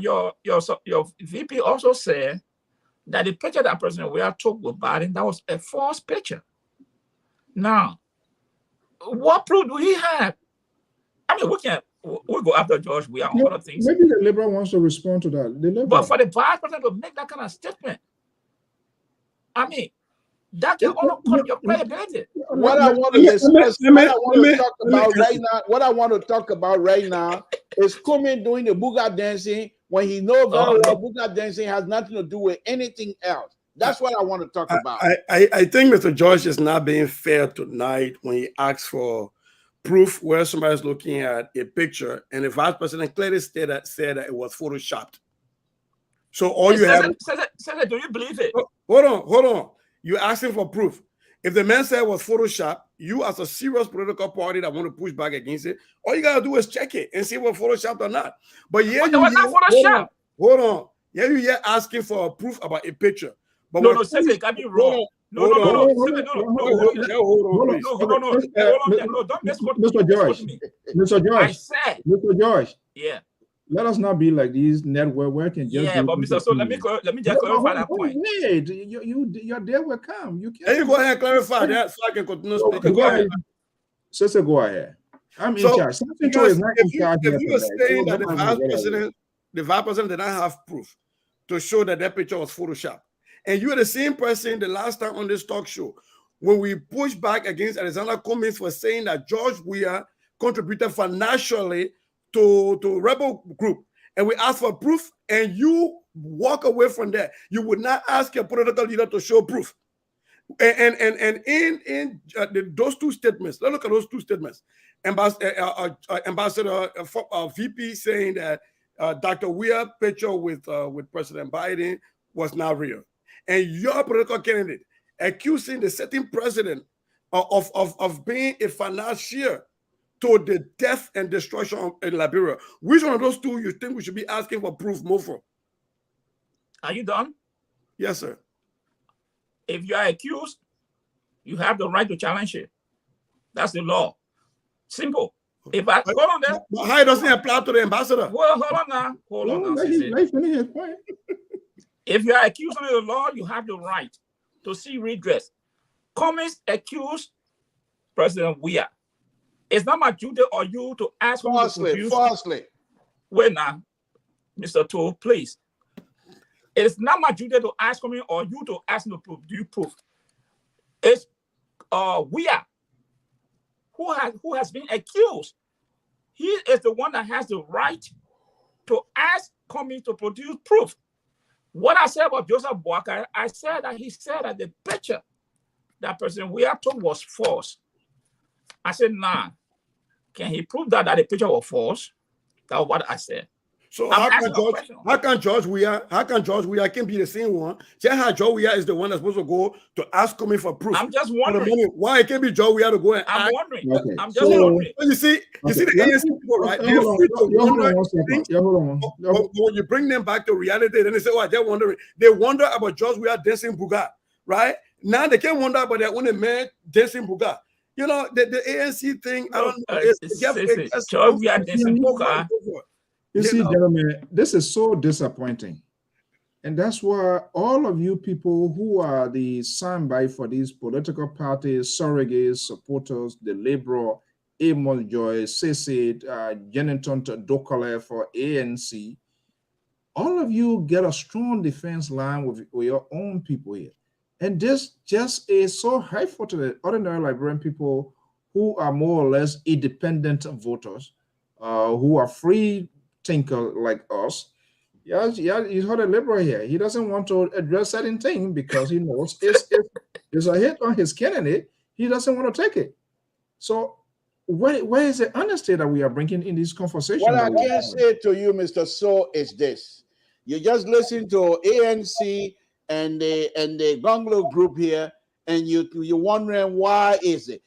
VP also said that the picture that President Weah took with Biden, that was a false picture. Now, what proof do he have? I mean, we'll go after George Weah on other things. Maybe the Liberal wants to respond to that. But for the Vice President to make that kind of statement, I mean, that can only cut your credibility. What I want to talk about right now is Cummings doing the booga dancing when he knows very well booga dancing has nothing to do with anything else. That's what I want to talk about. I think Mr. George is not being fair tonight when he asks for proof where somebody's looking at a picture and the Vice President clearly said that it was photoshopped. So all you have... Do you believe it? Hold on. You're asking for proof. If the man said it was Photoshop, you as a serious political party that want to push back against it, all you gotta do is check it and see if it was Photoshopped or not. But yeah, hold on. Yeah, you're asking for proof about a picture. But no, Sese, got me wrong. No, don't misquote me. Mr. George. I said, Mr. George. Yeah. Let us not be like these network working. Yeah, but Mr. So let me just clarify that point. Wait, your day will come. You can't. You go ahead and clarify that so I can continue speaking. Go ahead. Sister, go ahead. I'm in charge. If you are saying that the Vice President did not have proof to show that picture was Photoshopped, and you are the same person the last time on this talk show when we pushed back against Alexander Cummings for saying that George Weah contributed financially to rebel group, and we asked for proof, and you walk away from that. You would not ask your political leader to show proof. And in those two statements, let's look at those two statements. Ambassador VP saying that Dr. Weah picture with President Biden was not real, and your political candidate accusing the sitting president of being a financier to the death and destruction in Liberia. Which one of those two you think we should be asking for proof more for? Are you done? Yes, sir. If you are accused, you have the right to challenge it. That's the law. Simple. If I hold on there. But how it doesn't apply to the ambassador? Well, hold on now. Hold on now. If you are accused under the law, you have the right to see redress. Cummings accused President Weah. It's not my duty or you to ask him to produce. Falsely. Wait now, Mr. Toll, please. It is not my duty to ask him or you to ask him to prove. Do you prove? It's Weah who has been accused. He is the one that has the right to ask Cummings to produce proof. What I said about Joseph Boakai, I said that he said that the picture that President Weah took was false. I said, nah. Can he prove that the picture was false? That's what I said. So how can George Weah can be the same one? Just how George Weah is the one that's supposed to go to ask Cummings for proof. I'm just wondering why it can't be George Weah to go and I'm ask. wondering. Okay. I'm just wondering. You see the ANC people, right? When you bring them back to reality, then they say, "Oh, they're wondering." They wonder about George Weah dancing booga, right? Now they can't wonder about their own man dancing booga. You know the ANC thing. I don't know. George Weah dancing booga. You see, gentlemen, this is so disappointing. And that's why all of you people who are the soundbite for these political parties, surrogates, supporters, the Liberal, Amos Joy, Sisi, Jennington Dokole for ANC, all of you get a strong defense line with your own people here. And this just is so hurtful to the ordinary Liberian people who are more or less independent voters, who are free thinkers like us. Yeah, he's heard a liberal here. He doesn't want to address certain things because he knows it's a hit on his candidate. He doesn't want to take it. So where is the honesty that we are bringing in this conversation? What I can say to you, Mr. So, is this: you just listen to ANC and the Gonglo group here, and you're wondering why is it.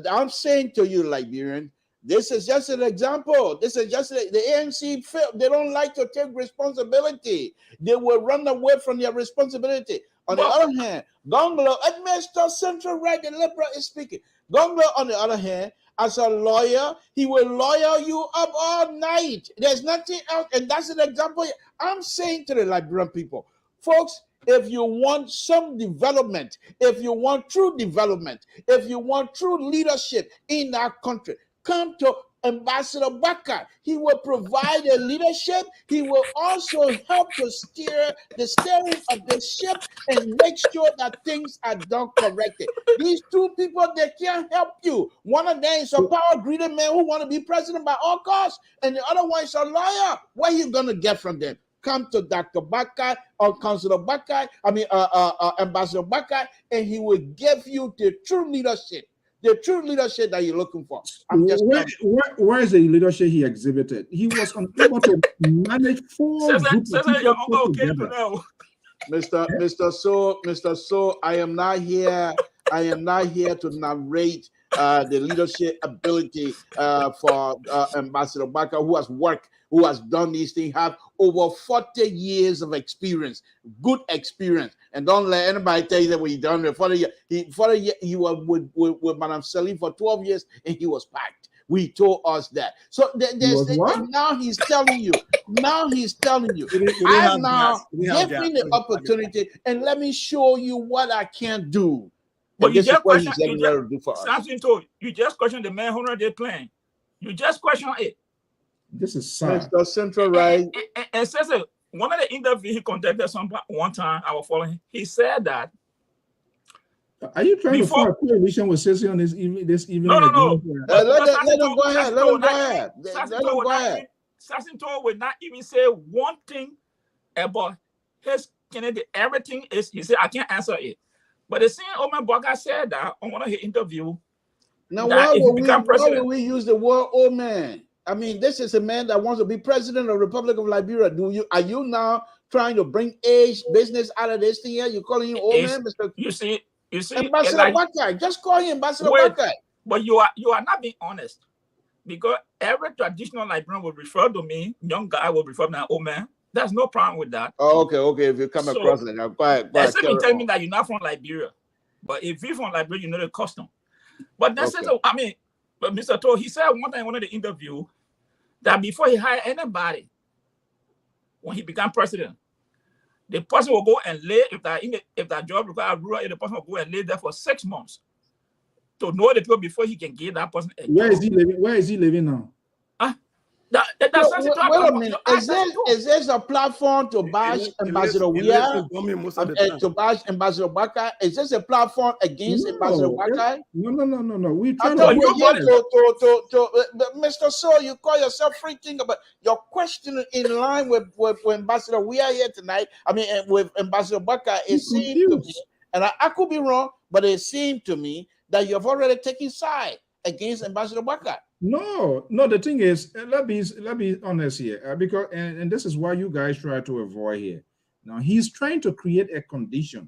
I'm saying to you, Liberian, this is just an example. This is just the ANC failed. They don't like to take responsibility. They will run away from their responsibility. On the other hand, Gonglo, Mr. Central Right, the liberal is speaking. Gonglo, on the other hand, as a lawyer, he will lawyer you up all night. There's nothing else. And that's an example. I'm saying to the Liberian people, folks, if you want some development, if you want true development, if you want true leadership in that country, come to Ambassador Baka. He will provide a leadership. He will also help to steer the steering of the ship and make sure that things are done correctly. These two people, they can't help you. One of them is a power-greedy man who want to be president by all costs, and the other one is a lawyer. What are you going to get from them? Come to Dr. Baka or Councilor Baka, Ambassador Baka, and he will give you the true leadership. The true leadership that you're looking for. I'm just where is the leadership he exhibited? He was unable to manage four groups of people together. Mr. So, I am not here to narrate the leadership ability for Ambassador Baka, who has worked, who has done these things, have over 40 years of experience, good experience. And don't let anybody tell you that what he done there. 40 years, he was with Madam Salim for 12 years, and he was packed. We told us that. So now he's telling you. Now he's telling you. I'm now giving the opportunity, and let me show you what I can do. But you just question. You just question the man 100-day plan. You just question it. This is sad. Mr. Central Right. And says that one of the interviews he conducted one time, I was following him. He said that. Are you trying to form a coalition with Sissy on this evening? No. Let him go ahead. Let him go ahead. Sassinto will not even say one thing about his candidate. Everything is, he said, I can't answer it. But the same Oman Baka said that on one of his interviews. Now, why would we use the word old man? I mean, this is a man that wants to be president of the Republic of Liberia. Are you now trying to bring age business out of this thing here? You calling him old man, Mr. You see, Ambassador Baka. Just call him Ambassador Baka. But you are not being honest, because every traditional Liberian will refer to me, young guy will refer to me as old man. There's no problem with that. Oh, okay. If you come across it, now go ahead. Except you tell me that you're not from Liberia, but if you're from Liberia, you know the custom. But that's but Mr. To, he said one time in one of the interview that before he hired anybody, when he became president, the person will go and lay, if that job requires rural, the person will go and lay there for 6 months to know the people before he can give that person a job. Where is he living now? Wait a minute. Is this a platform to bash Ambassador Weah? To bash Ambassador Baka? Is this a platform against Ambassador Baka? No. We try Mr. So, you call yourself free thinker, but your question in line with Ambassador Weah here tonight, with Ambassador Baka, it seemed to me, and I could be wrong, but it seemed to me that you've already taken side against Ambassador Baka. No. The thing is, let be honest here, because and this is why you guys try to avoid here. Now he's trying to create a condition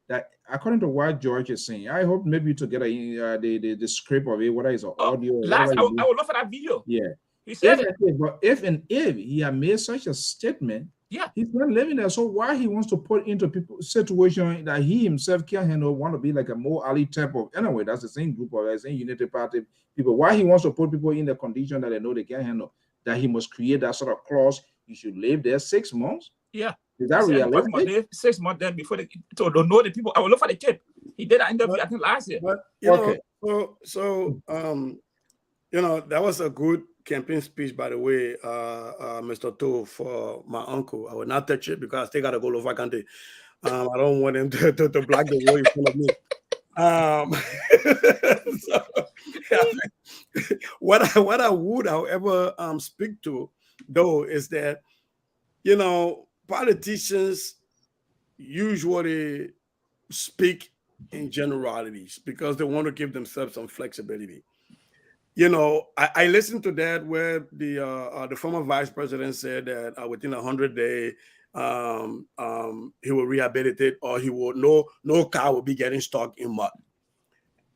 that, according to what George is saying, I hope maybe to get the script of it, whether it's audio. I would love for that video. Yeah. He said if he had made such a statement, he's not living there. So why he wants to put into people situation that he himself can't handle, want to be like a more Ali type of, anyway, that's the same group of the same Unity Party people. Why he wants to put people in the condition that they know they can't handle, that he must create that sort of clause. You should live there 6 months. Yeah. Is that realistic? 6 months then before they don't know the people. I will look for the tape. He did an interview, I think, last year. But that was a good campaign speech, by the way, Mr. To, for my uncle. I will not touch it because I still got to go to vacante. I don't want him to block the way in front of me. So, what I would, however, speak to though is that, you know, politicians usually speak in generalities because they want to give themselves some flexibility. You know, I listened to that where the former vice president said that within 100 days he will rehabilitate, or he will no car will be getting stuck in mud.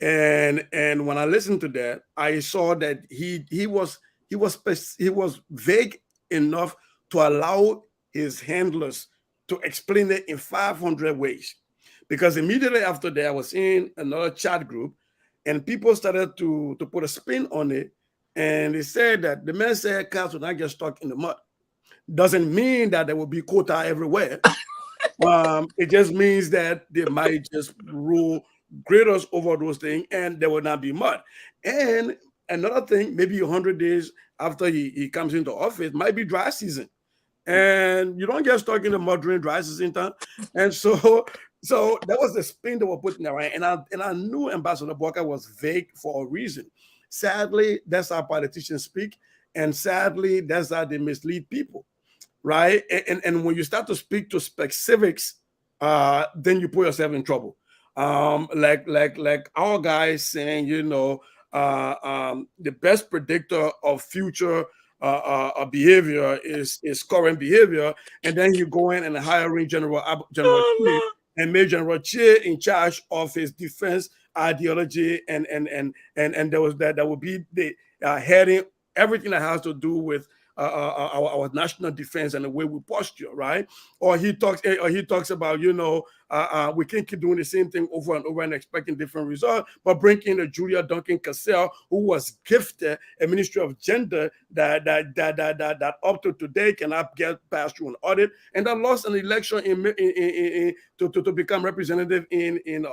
And when I listened to that, I saw that he was vague enough to allow his handlers to explain it in 500 ways. Because immediately after that, I was in another chat group, and people started to put a spin on it, and they said that the man said cars will not get stuck in the mud. Doesn't mean that there will be quota everywhere. It just means that they might just rule graders over those things, and there will not be mud. And another thing, maybe 100 days after he comes into office, might be dry season, and you don't get stuck in the mud during dry season time. And so that was the spin that we're putting there, right? And I knew Ambassador Boka was vague for a reason. Sadly, that's how politicians speak, and sadly, that's how they mislead people, right? And when you start to speak to specifics, then you put yourself in trouble. Like our guys saying, you know, the best predictor of future behavior is current behavior, and then you go in and hiring General Chi and make General Chi in charge of his defense ideology, and there was that would be the heading everything that has to do with our national defense and the way we posture, right? Or he talks about, you know, we can't keep doing the same thing over and over and expecting different results, but bring in a Julia Duncan Cassell, who was gifted a Ministry of Gender that up to today cannot get past through an audit, and that lost an election to become representative in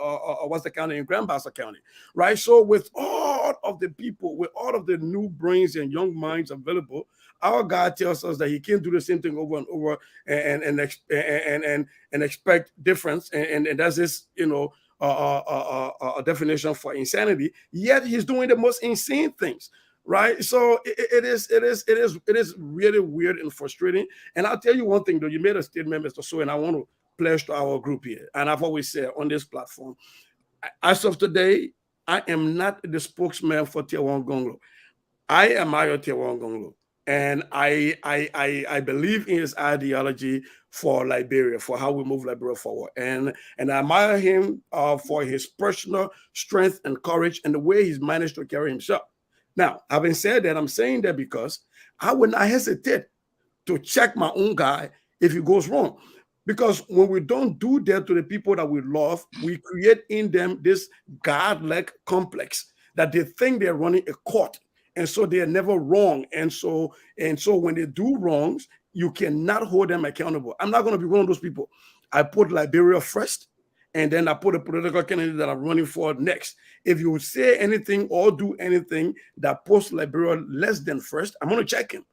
what's the county, in Grand Bassa County, right? So with all of the people, with all of the new brains and young minds available, our God tells us that he can't do the same thing over and over and expect difference, and that's his, you know, a definition for insanity. Yet he's doing the most insane things, right? So it is really weird and frustrating. And I'll tell you one thing though, you made a statement, Mr. So, and I want to pledge to our group here, and I've always said on this platform, as of today, I am not the spokesman for Tiawan Gonglo. I admire Tiawan Gonglo. And I believe in his ideology for Liberia, for how we move Liberia forward. And I admire him for his personal strength and courage and the way he's managed to carry himself. Now, having said that, I'm saying that because I would not hesitate to check my own guy if he goes wrong. Because when we don't do that to the people that we love, we create in them this godlike complex that they think they're running a court. And so they are never wrong. And so when they do wrongs, you cannot hold them accountable. I'm not going to be one of those people. I put Liberia first, and then I put a political candidate that I'm running for next. If you say anything or do anything that puts Liberia less than first, I'm going to check him.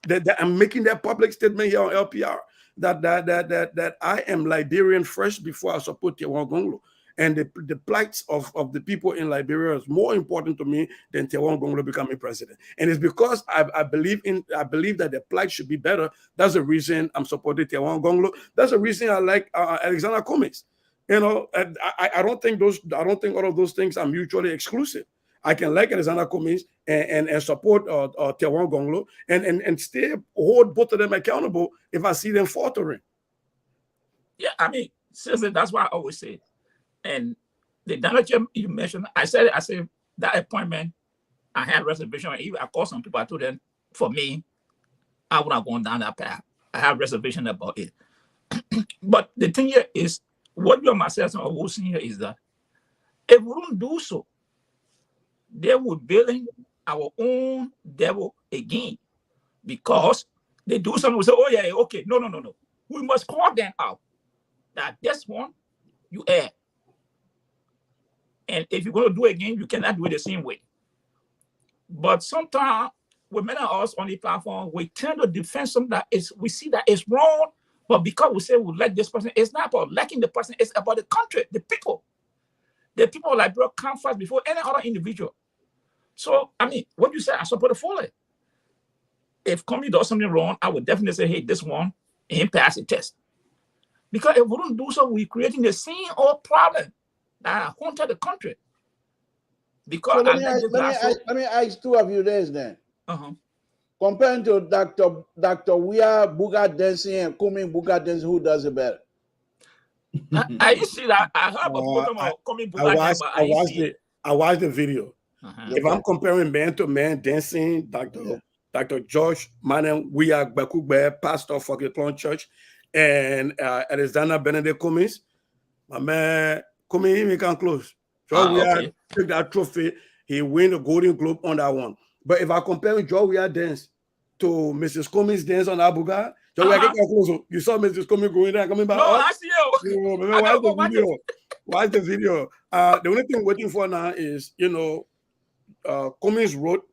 That I'm making that public statement here on LPR that I am Liberian first before I support Tiawan Gonglo. And the plights of the people in Liberia is more important to me than Tiawan Gonglo becoming president. And it's because I believe that the plight should be better. That's the reason I'm supporting Tiawan Gonglo. That's the reason I like Alexander Cummings. You know, I don't think all of those things are mutually exclusive. I can like Alexander Cummings and support Tiawan Gonglo and still hold both of them accountable if I see them faltering. Yeah, I mean, seriously, that's why I always say. And the director you mentioned, I said that appointment, I had reservation. Even I called some people, I told them, for me, I would not go down that path. I have reservation about it. But the thing here is, what you and myself are hosting here is that if we don't do so, they will building our own devil again. Because they do something, we say, oh yeah, okay, no. We must call them out that this one, you add. And if you're going to do it again, you cannot do it the same way. But sometimes, with many of us on the platform, we tend to defend something that we see that is wrong, but because we say we like this person, it's not about liking the person, it's about the country, the people. The people of Liberia come first before any other individual. So, I mean, what you say, I support the fully. If Comey does something wrong, I would definitely say, hey, this one ain't pass the test. Because if we don't do so, we're creating the same old problem that haunted the country. Because so let me ask two of you this then. Comparing to Dr. Weah Buga dancing and Kumi Buga dancing, who does it better? I see that. I heard about Kumi Buga, but I watched the video. If I'm comparing man to man dancing, Dr. George Manem Weah Bakugbe, pastor of the Clone Church, and Alexander Benedict Cummings, my man Cummings, he can close. George Weah took that trophy. He win the Golden Globe on that one. But if I compare George Weah dance to Mrs. Cummings dance on Abuga, George Weah get close. You saw Mrs. Cummings going there, coming back. No, I see you. Watch the video. The only thing waiting for now is, Cummings wrote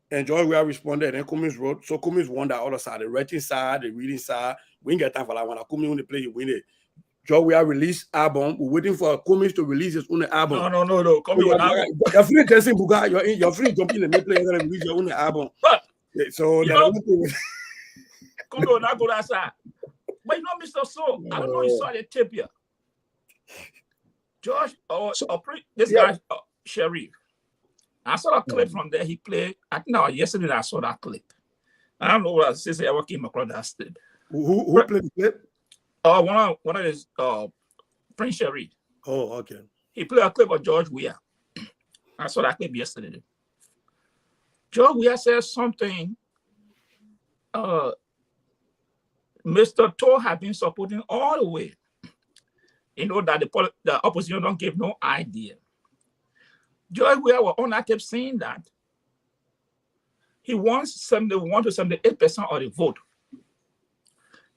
and George Weah responded, and Cummings wrote. So Cummings won that other side, the writing side, the reading side. We ain't get time for that one. Cummings only play, he win it. George Weah released album. We're waiting for Cummings to release his own album. No. Cummings with album. You're free dancing, Buga. You're free jumping and play. You're gonna release your own album. But, so Cummings will not go that side. But Mr. So, I don't know if you saw the tape here. George guy, Sharif. I saw a clip from there. He played. I think yesterday I saw that clip. I don't know what I ever came across that clip. Who played the clip? One of his Prince Sharif. Oh, okay. He played a clip of George Weah. I saw that clip yesterday. George Weah said something. Mr. Toh have been supporting all the way. That the opposition don't give no idea. George Weah was on that tape saying that he wants 71 to 78% of the vote.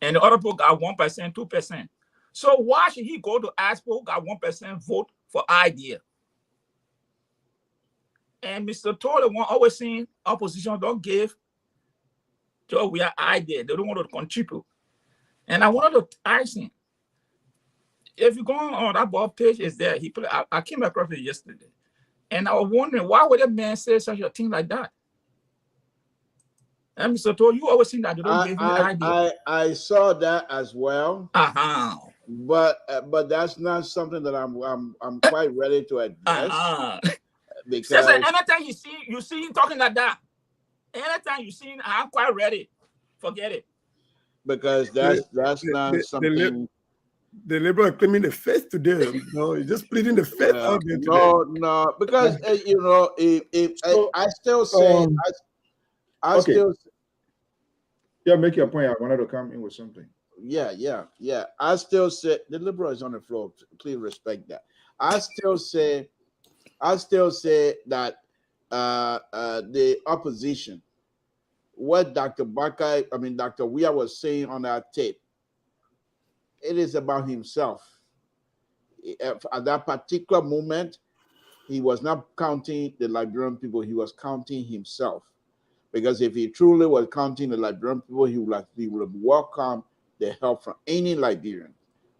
And the other people got 1%, 2%. So why should he go to ask people who got 1% vote for idea? And Mr. Toh, the one always saying opposition don't give George Weah idea. They don't want to contribute. And I wanted to ask him, if you go on that board page, is there? I came across it yesterday. And I was wondering, why would a man say such a thing like that? And Mr. Toh, you always think that they don't give you idea. I saw that as well. But that's not something that I'm quite ready to address. Because anytime you see him talking like that, anytime you see him, I'm quite ready. Forget it. Because that's not something. The liberal claiming the faith today. No, you're just pleading the faith out there today. No, because I still say Yeah, make your point. I wanted to come in with something. Yeah. I still say the liberal is on the floor. Please respect that. I still say that the opposition, what Dr. Weah was saying on that tape, it is about himself. At that particular moment, he was not counting the Liberian people, he was counting himself. Because if he truly was counting the Liberian people, he would have welcomed the help from any Liberian.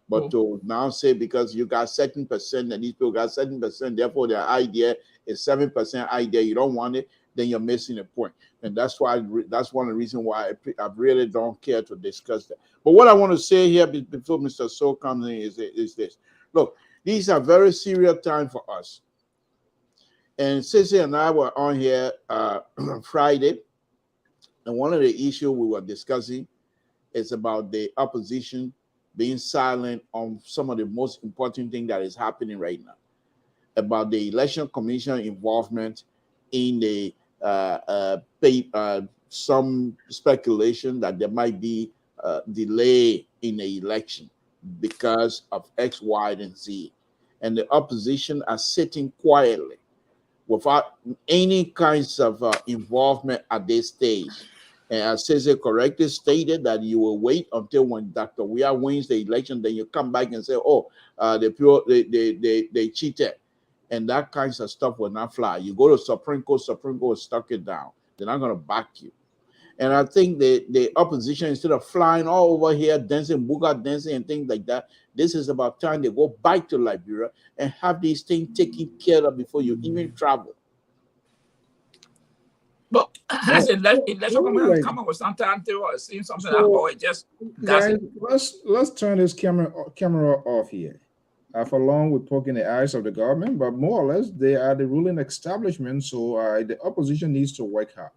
But to now say because you got certain percent and these people got certain percent, therefore their idea is 7% idea, you don't want it, then you're missing the point. And that's why that's one of the reasons why I really don't care to discuss that. But what I want to say here before Mr. So comes in is this. Look, these are very serious times for us. And Sissy and I were on here Friday, and one of the issues we were discussing is about the opposition being silent on some of the most important thing that is happening right now, about the election commission involvement in the some speculation that there might be a delay in the election because of X, Y, and Z. And the opposition are sitting quietly without any kinds of involvement at this stage. And as Cesar correctly stated, that you will wait until when Dr. Weah wins the election, then you come back and say, oh, they cheated. And that kinds of stuff will not fly. You go to Supreme Court will stuck it down. They're not going to back you. And I think the opposition, instead of flying all over here, dancing, booga dancing, and things like that, this is about time they go back to Liberia and have these things taken care of before you even travel. But has election coming like, come up with some timetable or seen something so, or it just guys, gossip? let's turn this camera off here. For long, we're poking the eyes of the government, but more or less, they are the ruling establishment. So the opposition needs to work hard.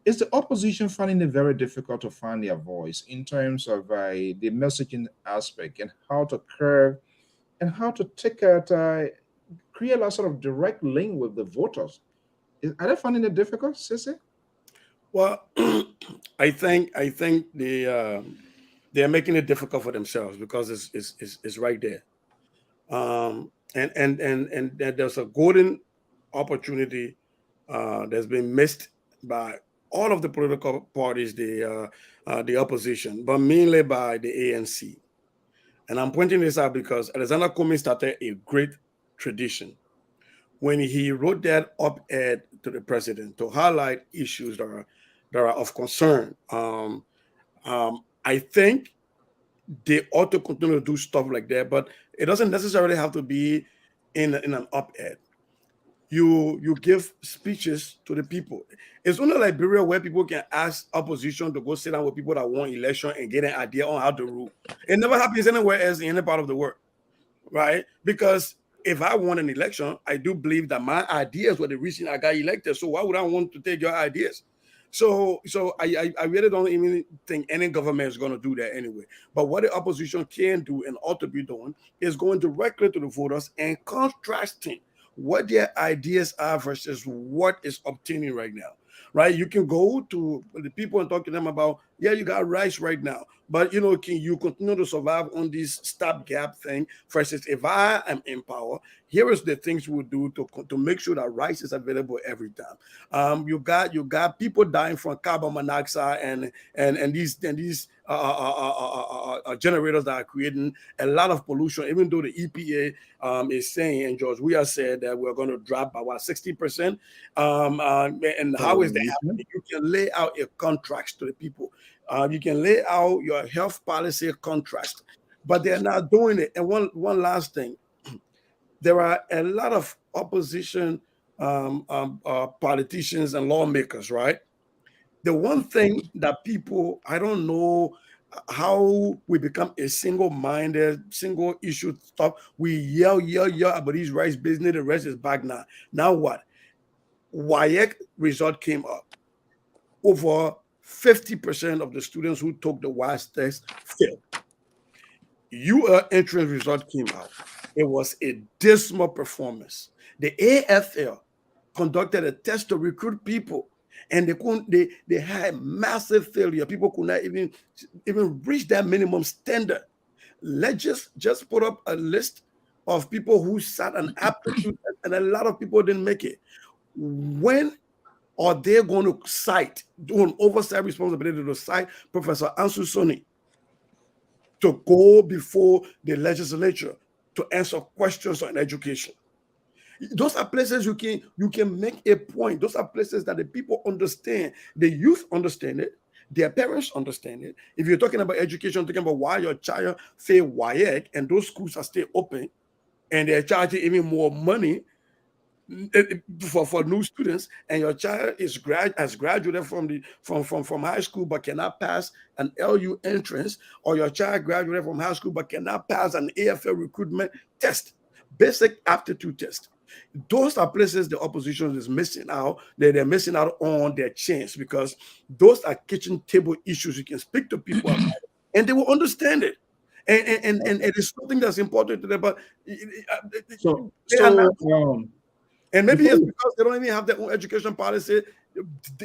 Is the opposition finding it very difficult to find their voice in terms of the messaging aspect and how to curve and how to take out, create a sort of direct link with the voters? Are they finding it difficult, Sissy? Well, I think they're making it difficult for themselves because it's right there. And there's a golden opportunity that's been missed by all of the political parties, the opposition, but mainly by the ANC. And I'm pointing this out because Alexander Cummings started a great tradition when he wrote that op-ed to the president to highlight issues that are of concern. I think they ought to continue to do stuff like that, but it doesn't necessarily have to be in an op-ed. You give speeches to the people. It's only Liberia where people can ask opposition to go sit down with people that won election and get an idea on how to rule. It never happens anywhere else in any part of the world, right? Because if I won an election, I do believe that my ideas were the reason I got elected. So why would I want to take your ideas? So I really don't even think any government is going to do that anyway. But what the opposition can do and ought to be doing is going directly to the voters and contrasting what their ideas are versus what is obtaining right now. Right? You can go to the people and talk to them about, yeah, you got rice right now, but can you continue to survive on this stopgap thing versus if I am in power, here is the things we'll do to make sure that rice is available every time. You got people dying from carbon monoxide and these generators that are creating a lot of pollution, even though the EPA is saying, and George, we have said that we're going to drop by 60%. And how is that happening? You can lay out a contract to the people. You can lay out your health policy contract, but they're not doing it. And one last thing, there are a lot of opposition politicians and lawmakers, right? The one thing that people, I don't know how we become a single-minded, single-issue stuff. We yell about these rice business, the rest is back now. Now what? WIEC result came up. Over 50% of the students who took the WISE test failed. UL entrance result came out. It was a dismal performance. The AFL conducted a test to recruit people, and they had massive failure. People could not even reach that minimum standard. Let's just put up a list of people who sat an aptitude, and a lot of people didn't make it. When are they going to cite, do an oversight responsibility to cite Professor Ansu Soni to go before the legislature to answer questions on education? Those are places you can make a point. Those are places that the people understand. The youth understand it. Their parents understand it. If you're talking about education, talking about why your child failed WIEC and those schools are still open and they're charging even more money for new students, and your child has graduated from high school but cannot pass an LU entrance, or your child graduated from high school but cannot pass an AFL recruitment test, basic aptitude test. Those are places the opposition is missing out. They're missing out on their chance, because those are kitchen table issues you can speak to people about, and they will understand it. And it is something that's important to them, but and maybe it's because they don't even have their own education policy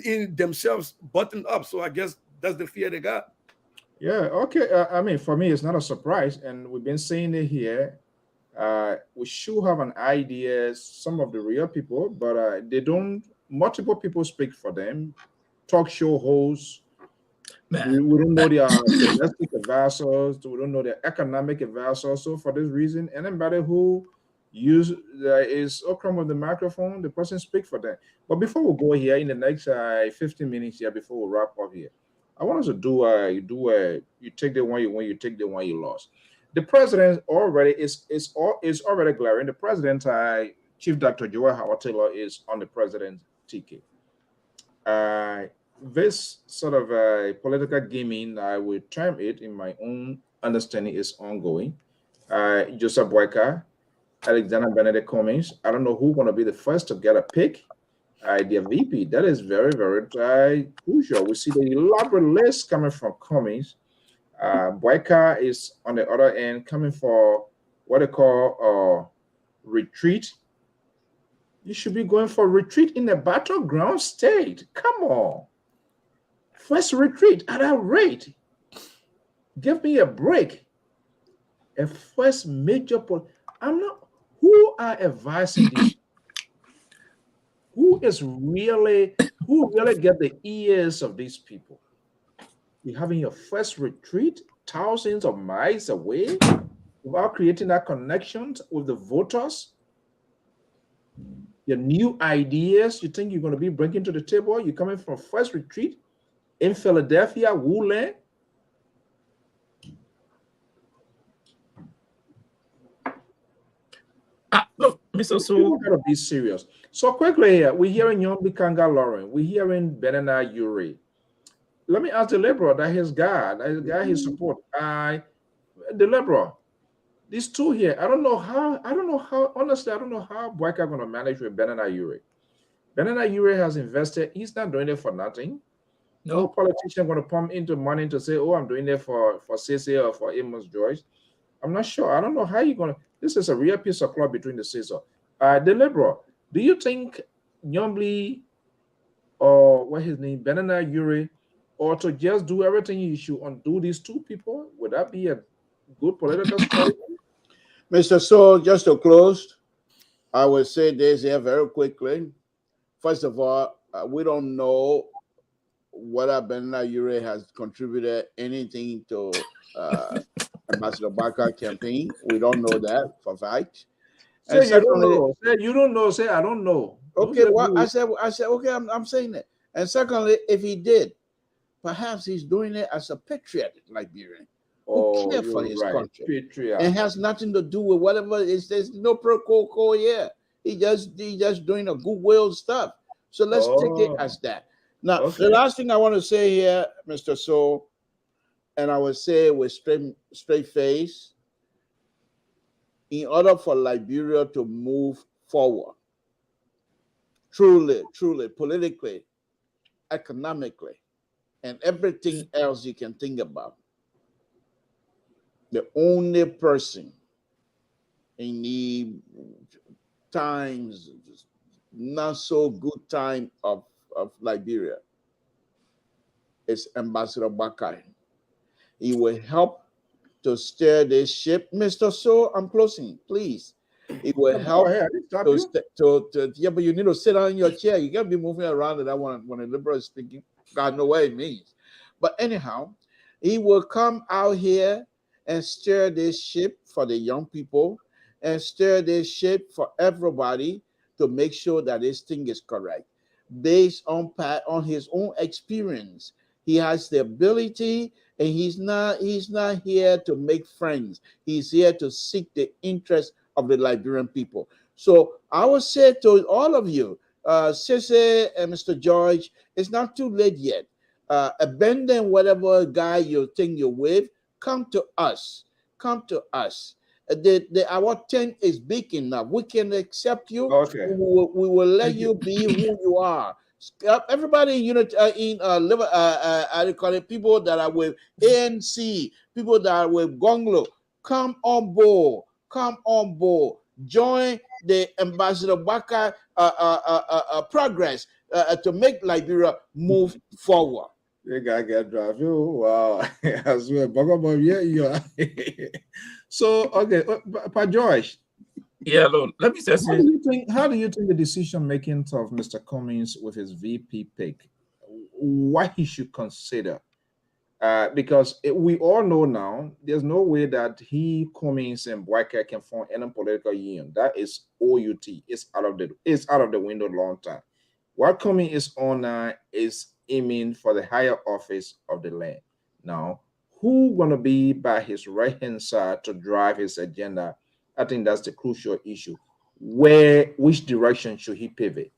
in themselves buttoned up. So I guess that's the fear they got. Yeah, okay. I mean, for me, it's not a surprise, and we've been saying it here. We should have an idea, some of the real people, but they don't. Multiple people speak for them. Talk show hosts. We don't know their domestic advisors. We don't know their economic advisors. So for this reason, anybody who use is Okram of the microphone. The person speak for them. But before we go here in the next 15 minutes here, before we wrap up here, I want us to do you take the one you win, you take the one you lost. The president already is already glaring. The president, Chief Dr. Joel Howard Taylor, is on the president's ticket. Uh, this sort of political gaming, I will term it in my own understanding, is ongoing. Joseph Boyka, Alexander Benedict Cummings. I don't know who's going to be the first to get a pick. Their VP. That is very, very crucial. We see the elaborate list coming from Cummings. Boyka is on the other end coming for what they call retreat. You should be going for retreat in a battleground state. Come on. First retreat at that rate. Give me a break. A first major I'm not. Who are advising this? Who really get the ears of these people? You're having your first retreat thousands of miles away without creating that connection with the voters. Your new ideas you think you're going to be bringing to the table. You're coming from first retreat in Philadelphia, Woodland. Look, Mr. So gotta be serious. So quickly here, we're hearing Yombi Kanga Lauren, we're hearing Benana Yuri. Let me ask the liberal that his guy his support. The liberal, these two here, I don't know how, honestly, I don't know how Boyka gonna manage with Benana Yuri. Benana Yuri has invested, he's not doing it for nothing. No politician gonna pump into money to say, oh, I'm doing it for CC or for Amos Joyce. I'm not sure. I don't know how you're gonna. This is a real piece of cloth between the scissors. The liberal, do you think Nyombli or what his name, Benana Yuri, or to just do everything you should undo these two people? Would that be a good political strategy? Mr. So, just to close, I will say this here very quickly. First of all, we don't know whether Benana Yuri has contributed anything to Ambassador Barker campaign. We don't know that for fact. Say you don't know. Say you don't know. Say I don't know. Okay, well, I said okay, I'm saying it. And secondly, if he did, perhaps he's doing it as a patriot Liberian who cares for his country. Patriot. And has nothing to do with whatever it is. There's no pro here. He just doing a goodwill stuff. So let's take it as that. Now, the last thing I want to say here, Mr. So, and I will say with straight face, in order for Liberia to move forward, truly, politically, economically, and everything else you can think about, the only person in the times, not so good time of Liberia is Ambassador Bakai. He will help to steer this ship. Mr. So, I'm closing, please. It will help yeah, but you need to sit on your chair. You can't be moving around and that when a liberal is speaking. God knows what it means. But anyhow, he will come out here and steer this ship for the young people and steer this ship for everybody to make sure that this thing is correct. Based on his own experience, he has the ability, and he's not here to make friends. He's here to seek the interest of the Liberian people. So I would say to all of you, Sese and Mr. George, it's not too late yet. Abandon whatever guy you think you're with. Come to us. Come to us. Our tent is big enough. We can accept you. Okay. We will let you be who you are. Everybody in people that are with ANC, people that are with Gonglo, come on board. Come on board. Join the Ambassador Baka progress to make Liberia move forward. You gotta get drive. Wow. As well. Yeah. So okay, Pa Joyce. Yeah, Lord. Let me just say. How do you think the decision making of Mr. Cummings with his VP pick, what he should consider? Because we all know now there's no way that he Cummings and Boyka can form any political union. That is OUT. It's out of the window long time. What Cummings is on is aiming for the higher office of the land. Now, who gonna be by his right hand side to drive his agenda? I think that's the crucial issue. Which direction should he pivot?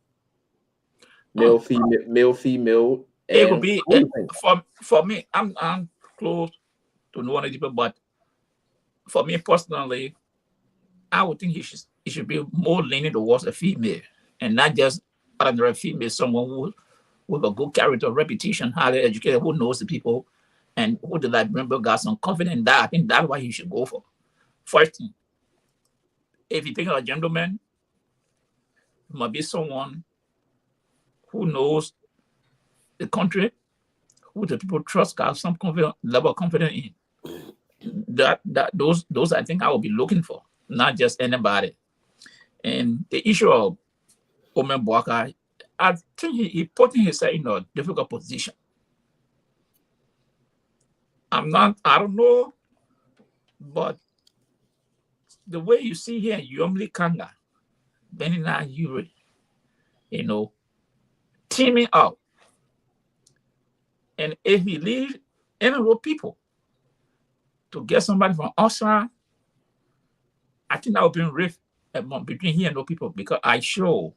Male, female, It could and be what do you think? for me. I'm close to no one people, but for me personally, I would think he should be more leaning towards a female and not just ordinary female, someone who with a good character, reputation, highly educated, who knows the people, and who the like member got some confidence in that. I think that's what he should go for. First thing, if you think of a gentleman, it must be someone who knows the country, who the people trust, got some level of confidence in. Those I think I will be looking for, not just anybody. And the issue of Omen Boaka, I think he putting himself in a difficult position. I don't know, but the way you see here, Yomli Kanga, Benina Yuri, teaming up. And if he leaves any of those people to get somebody from outside, I think that would be a rift between he and those people, because I show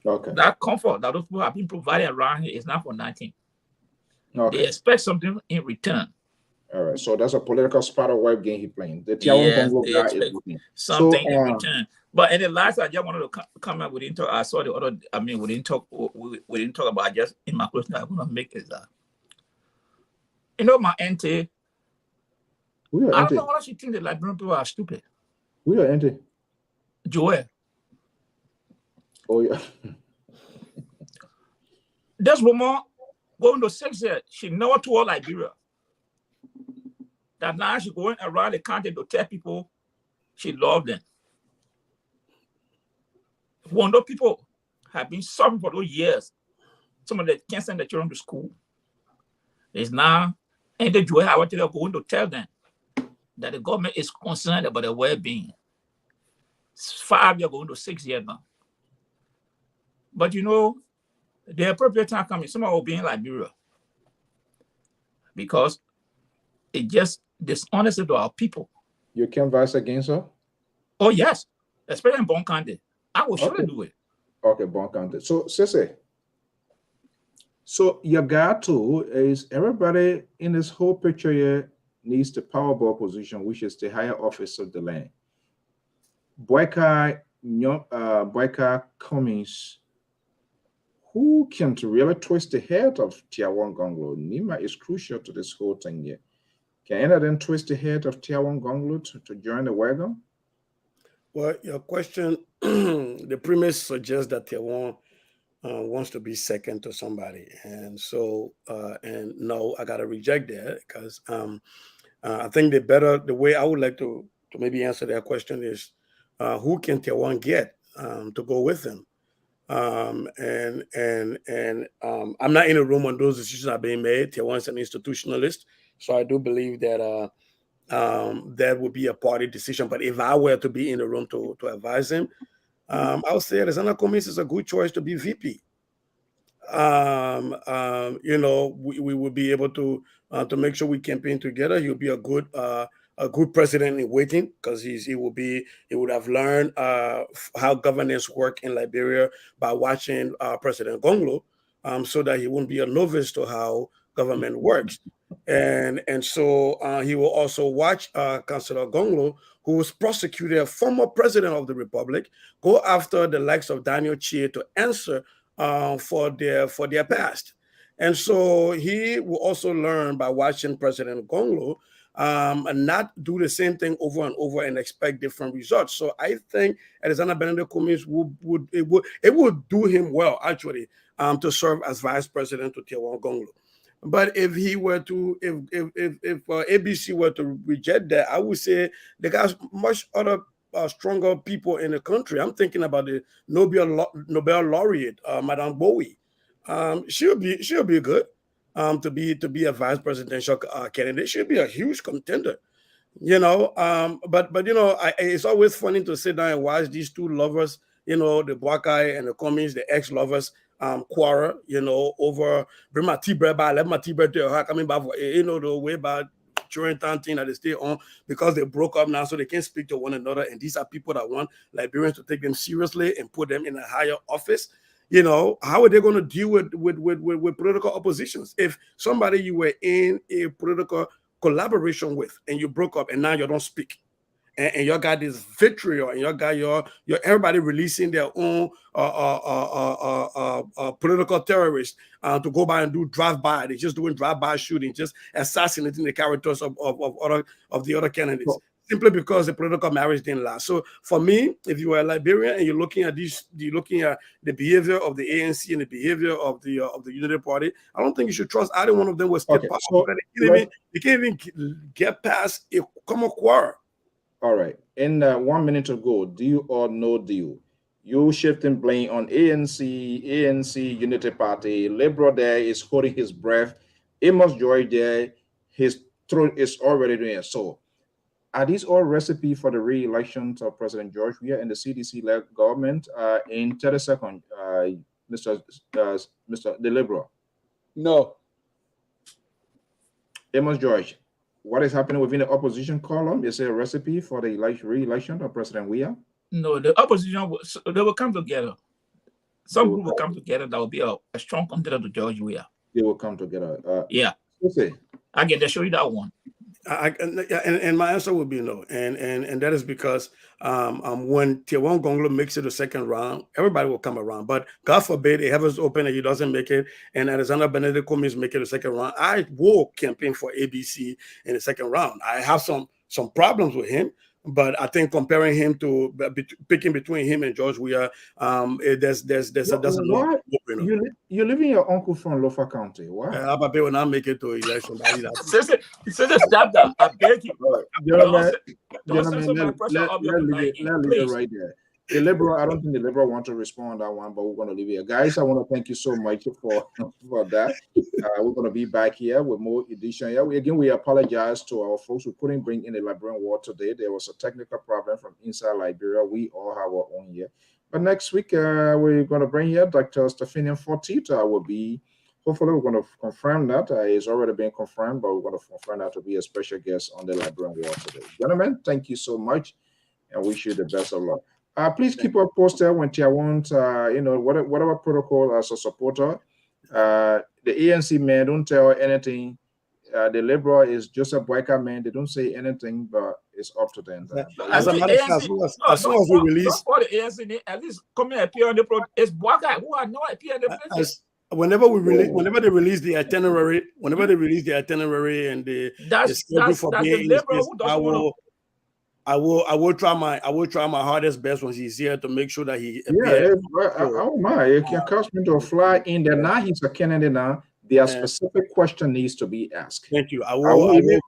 that comfort that those people have been provided around here is not for nothing. They expect something in return. All right, so that's a political spider web game he playing. The Tiawan they expect something in return. But in the last, I just wanted to comment. We didn't talk. I saw the other. I mean, we didn't talk. We didn't talk about. Just in my question, I'm gonna make is that. My auntie. I don't know why she think the Liberian people are stupid. We are auntie. Joel. Oh yeah. This woman going to 6 years. She never told Liberia. That now she's going around the country to tell people she loved them. One of people have been suffering for those years. Some of them can't send their children to school. There's now, and the Joel are going to tell them that the government is concerned about their well-being. It's 5 years going to 6 years now. But the appropriate time coming, someone will be in Liberia. Because it just dishonest to our people. You canvass against her? Oh, yes. Especially in Bon County. I will surely do it. Okay, Bon County. So, Sese, so your guy too is everybody in this whole picture here needs the Powerball position, which is the higher office of the land. Boyka Cummings, who can really twist the head of Tiawan Gonglo? Nima is crucial to this whole thing here. Can any of them twist the head of Tiawan Gonglo to join the wagon? Well, your question, the premise suggests that Tiawan wants to be second to somebody. And so, and no, I got to reject that, because I think the way I would like to maybe answer that question is, who can Tiawan get to go with him? I'm not in a room when those decisions are being made. Tiawan is an institutionalist, so I do believe that that would be a party decision. But if I were to be in the room to advise him, I would say Alexander Cummings is a good choice to be VP. We would be able to make sure we campaign together. He'll be a good president in waiting, because he would have learned how governance work in Liberia by watching President Gonglo, so that he won't be a novice to how government works. And so he will also watch Councillor Gonglo, who was prosecuted, a former president of the republic, go after the likes of Daniel Chie to answer for their past. And so he will also learn by watching President Gonglo and not do the same thing over and over and expect different results. So I think Alexander Benedict Cummings would do him well, actually, to serve as vice president to Tiawan Gonglo. But if he were to, if ABC were to reject that, I would say the guy's much other stronger people in the country. I'm thinking about the Nobel laureate, Madame Bowie. She'll be good. to be a vice presidential candidate. Should be a huge contender. You know, but you know, it's always funny to sit down and watch these two lovers, you know, the black guy and the commies, the ex-lovers, quarrel, you know, over bring my tea bread by, let my tea bread to her coming back for, you know, the way back during time thing that they stay on because they broke up now, so they can't speak to one another. And these are people that want Liberians to take them seriously and put them in a higher office. You know, how are they going to deal with political oppositions? If somebody you were in a political collaboration with and you broke up and now you don't speak, and you got this vitriol and you got your everybody releasing their own political terrorists to go by and do drive-by. They're just doing drive-by shooting, just assassinating the characters of the other candidates. Simply because the political marriage didn't last. So for me, if you are a Liberian and you're looking at the behavior of the ANC and the behavior of the Unity Party, I don't think you should trust either one of them with step so they can't even get past a common quarrel. All right. In 1 minute to go, deal or no deal? You shifting blame on ANC Unity Party. Liberal there is holding his breath. Amos Joy there, his throat is already doing it. So are these all recipe for the re-election of President George Weah and the CDC-led government? In 30 seconds, Mr. The Liberal. No. Amos George, what is happening within the opposition column? Is it a recipe for the re-election of President Weah? No, the opposition, they will come together. Some group will come together. That will be a strong contender to George Weah. They will come together. Yeah. Okay. I can show you that one. And my answer would be no, and that is because when Tiawan Gonglo makes it the second round, everybody will come around. But God forbid, the heavens open and he doesn't make it, and Alexander Benedict Cummings make it the second round. I will campaign for ABC in the second round. I have some problems with him, but I think comparing him to picking between him and George Weah, there's a lot. You live in your uncle from Lofa County. Why? Ababe will not make it to election. Stop that. I beg you. Gentlemen, let's leave it right there. The Liberal, I don't think the Liberal want to respond on that one, but we're going to leave it here. Guys, I want to thank you so much for that. We're going to be back here with more edition. Yeah, we apologize to our folks who couldn't bring in the Liberian War today. There was a technical problem from inside Liberia. We all have our own here. But next week, we're going to bring here Dr. Stephanie Fortita will be, hopefully we're going to confirm that. It's already been confirmed, but we're going to confirm that to be a special guest on the Liberian War today. Gentlemen, thank you so much and wish you the best of luck. Please keep us posted when you want, whatever protocol as a supporter. The ANC man don't tell anything. The Liberal is just a biker man. They don't say anything, but it's up to them. As a matter of fact, as soon as we release, all the ANC at least come and appear on the program. It's black guy who are not appear on the places. Whenever they release the itinerary, and the schedule for being I will try my hardest best when he's here to make sure that he appears. Oh my, it can cost me to fly in there. Now he's a candidate now. Their specific question needs to be asked. Thank you. I won't even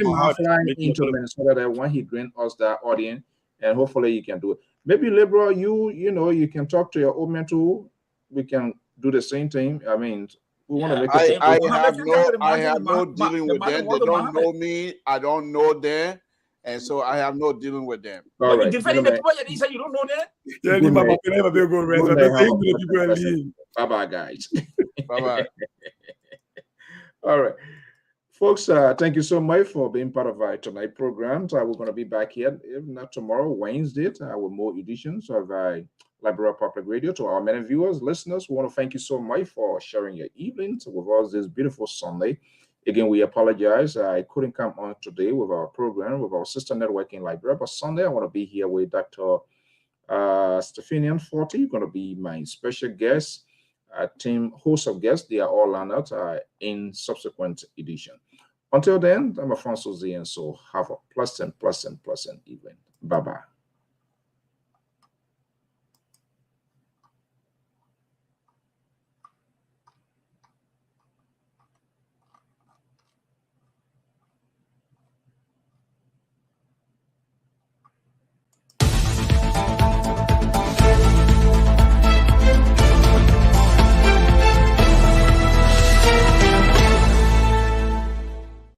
fly into Minnesota that when he grant us that audience, and hopefully you can do it. Maybe Liberal, you can talk to your old mentor. We can do the same thing. I mean, we want to make it. I have no dealing with them. They don't know me. I don't know them. And so I have no dealing with them. But right. Defending the people, you say you don't know that? Bye-bye, guys. Bye-bye. All right. Folks, thank you so much for being part of our tonight program. We're going to be back here, if not tomorrow, Wednesday, with more editions of Liberia Public Radio. To our many viewers, listeners, we want to thank you so much for sharing your evenings with us this beautiful Sunday. Again, we apologize. I couldn't come on today with our program, with our sister network in Liberia, but Sunday I want to be here with Dr. Stephanie Forty, going to be my special guest, team host of guests. They are all lined out in subsequent edition. Until then, I'm Afonso Z, and so have a pleasant evening. Bye-bye.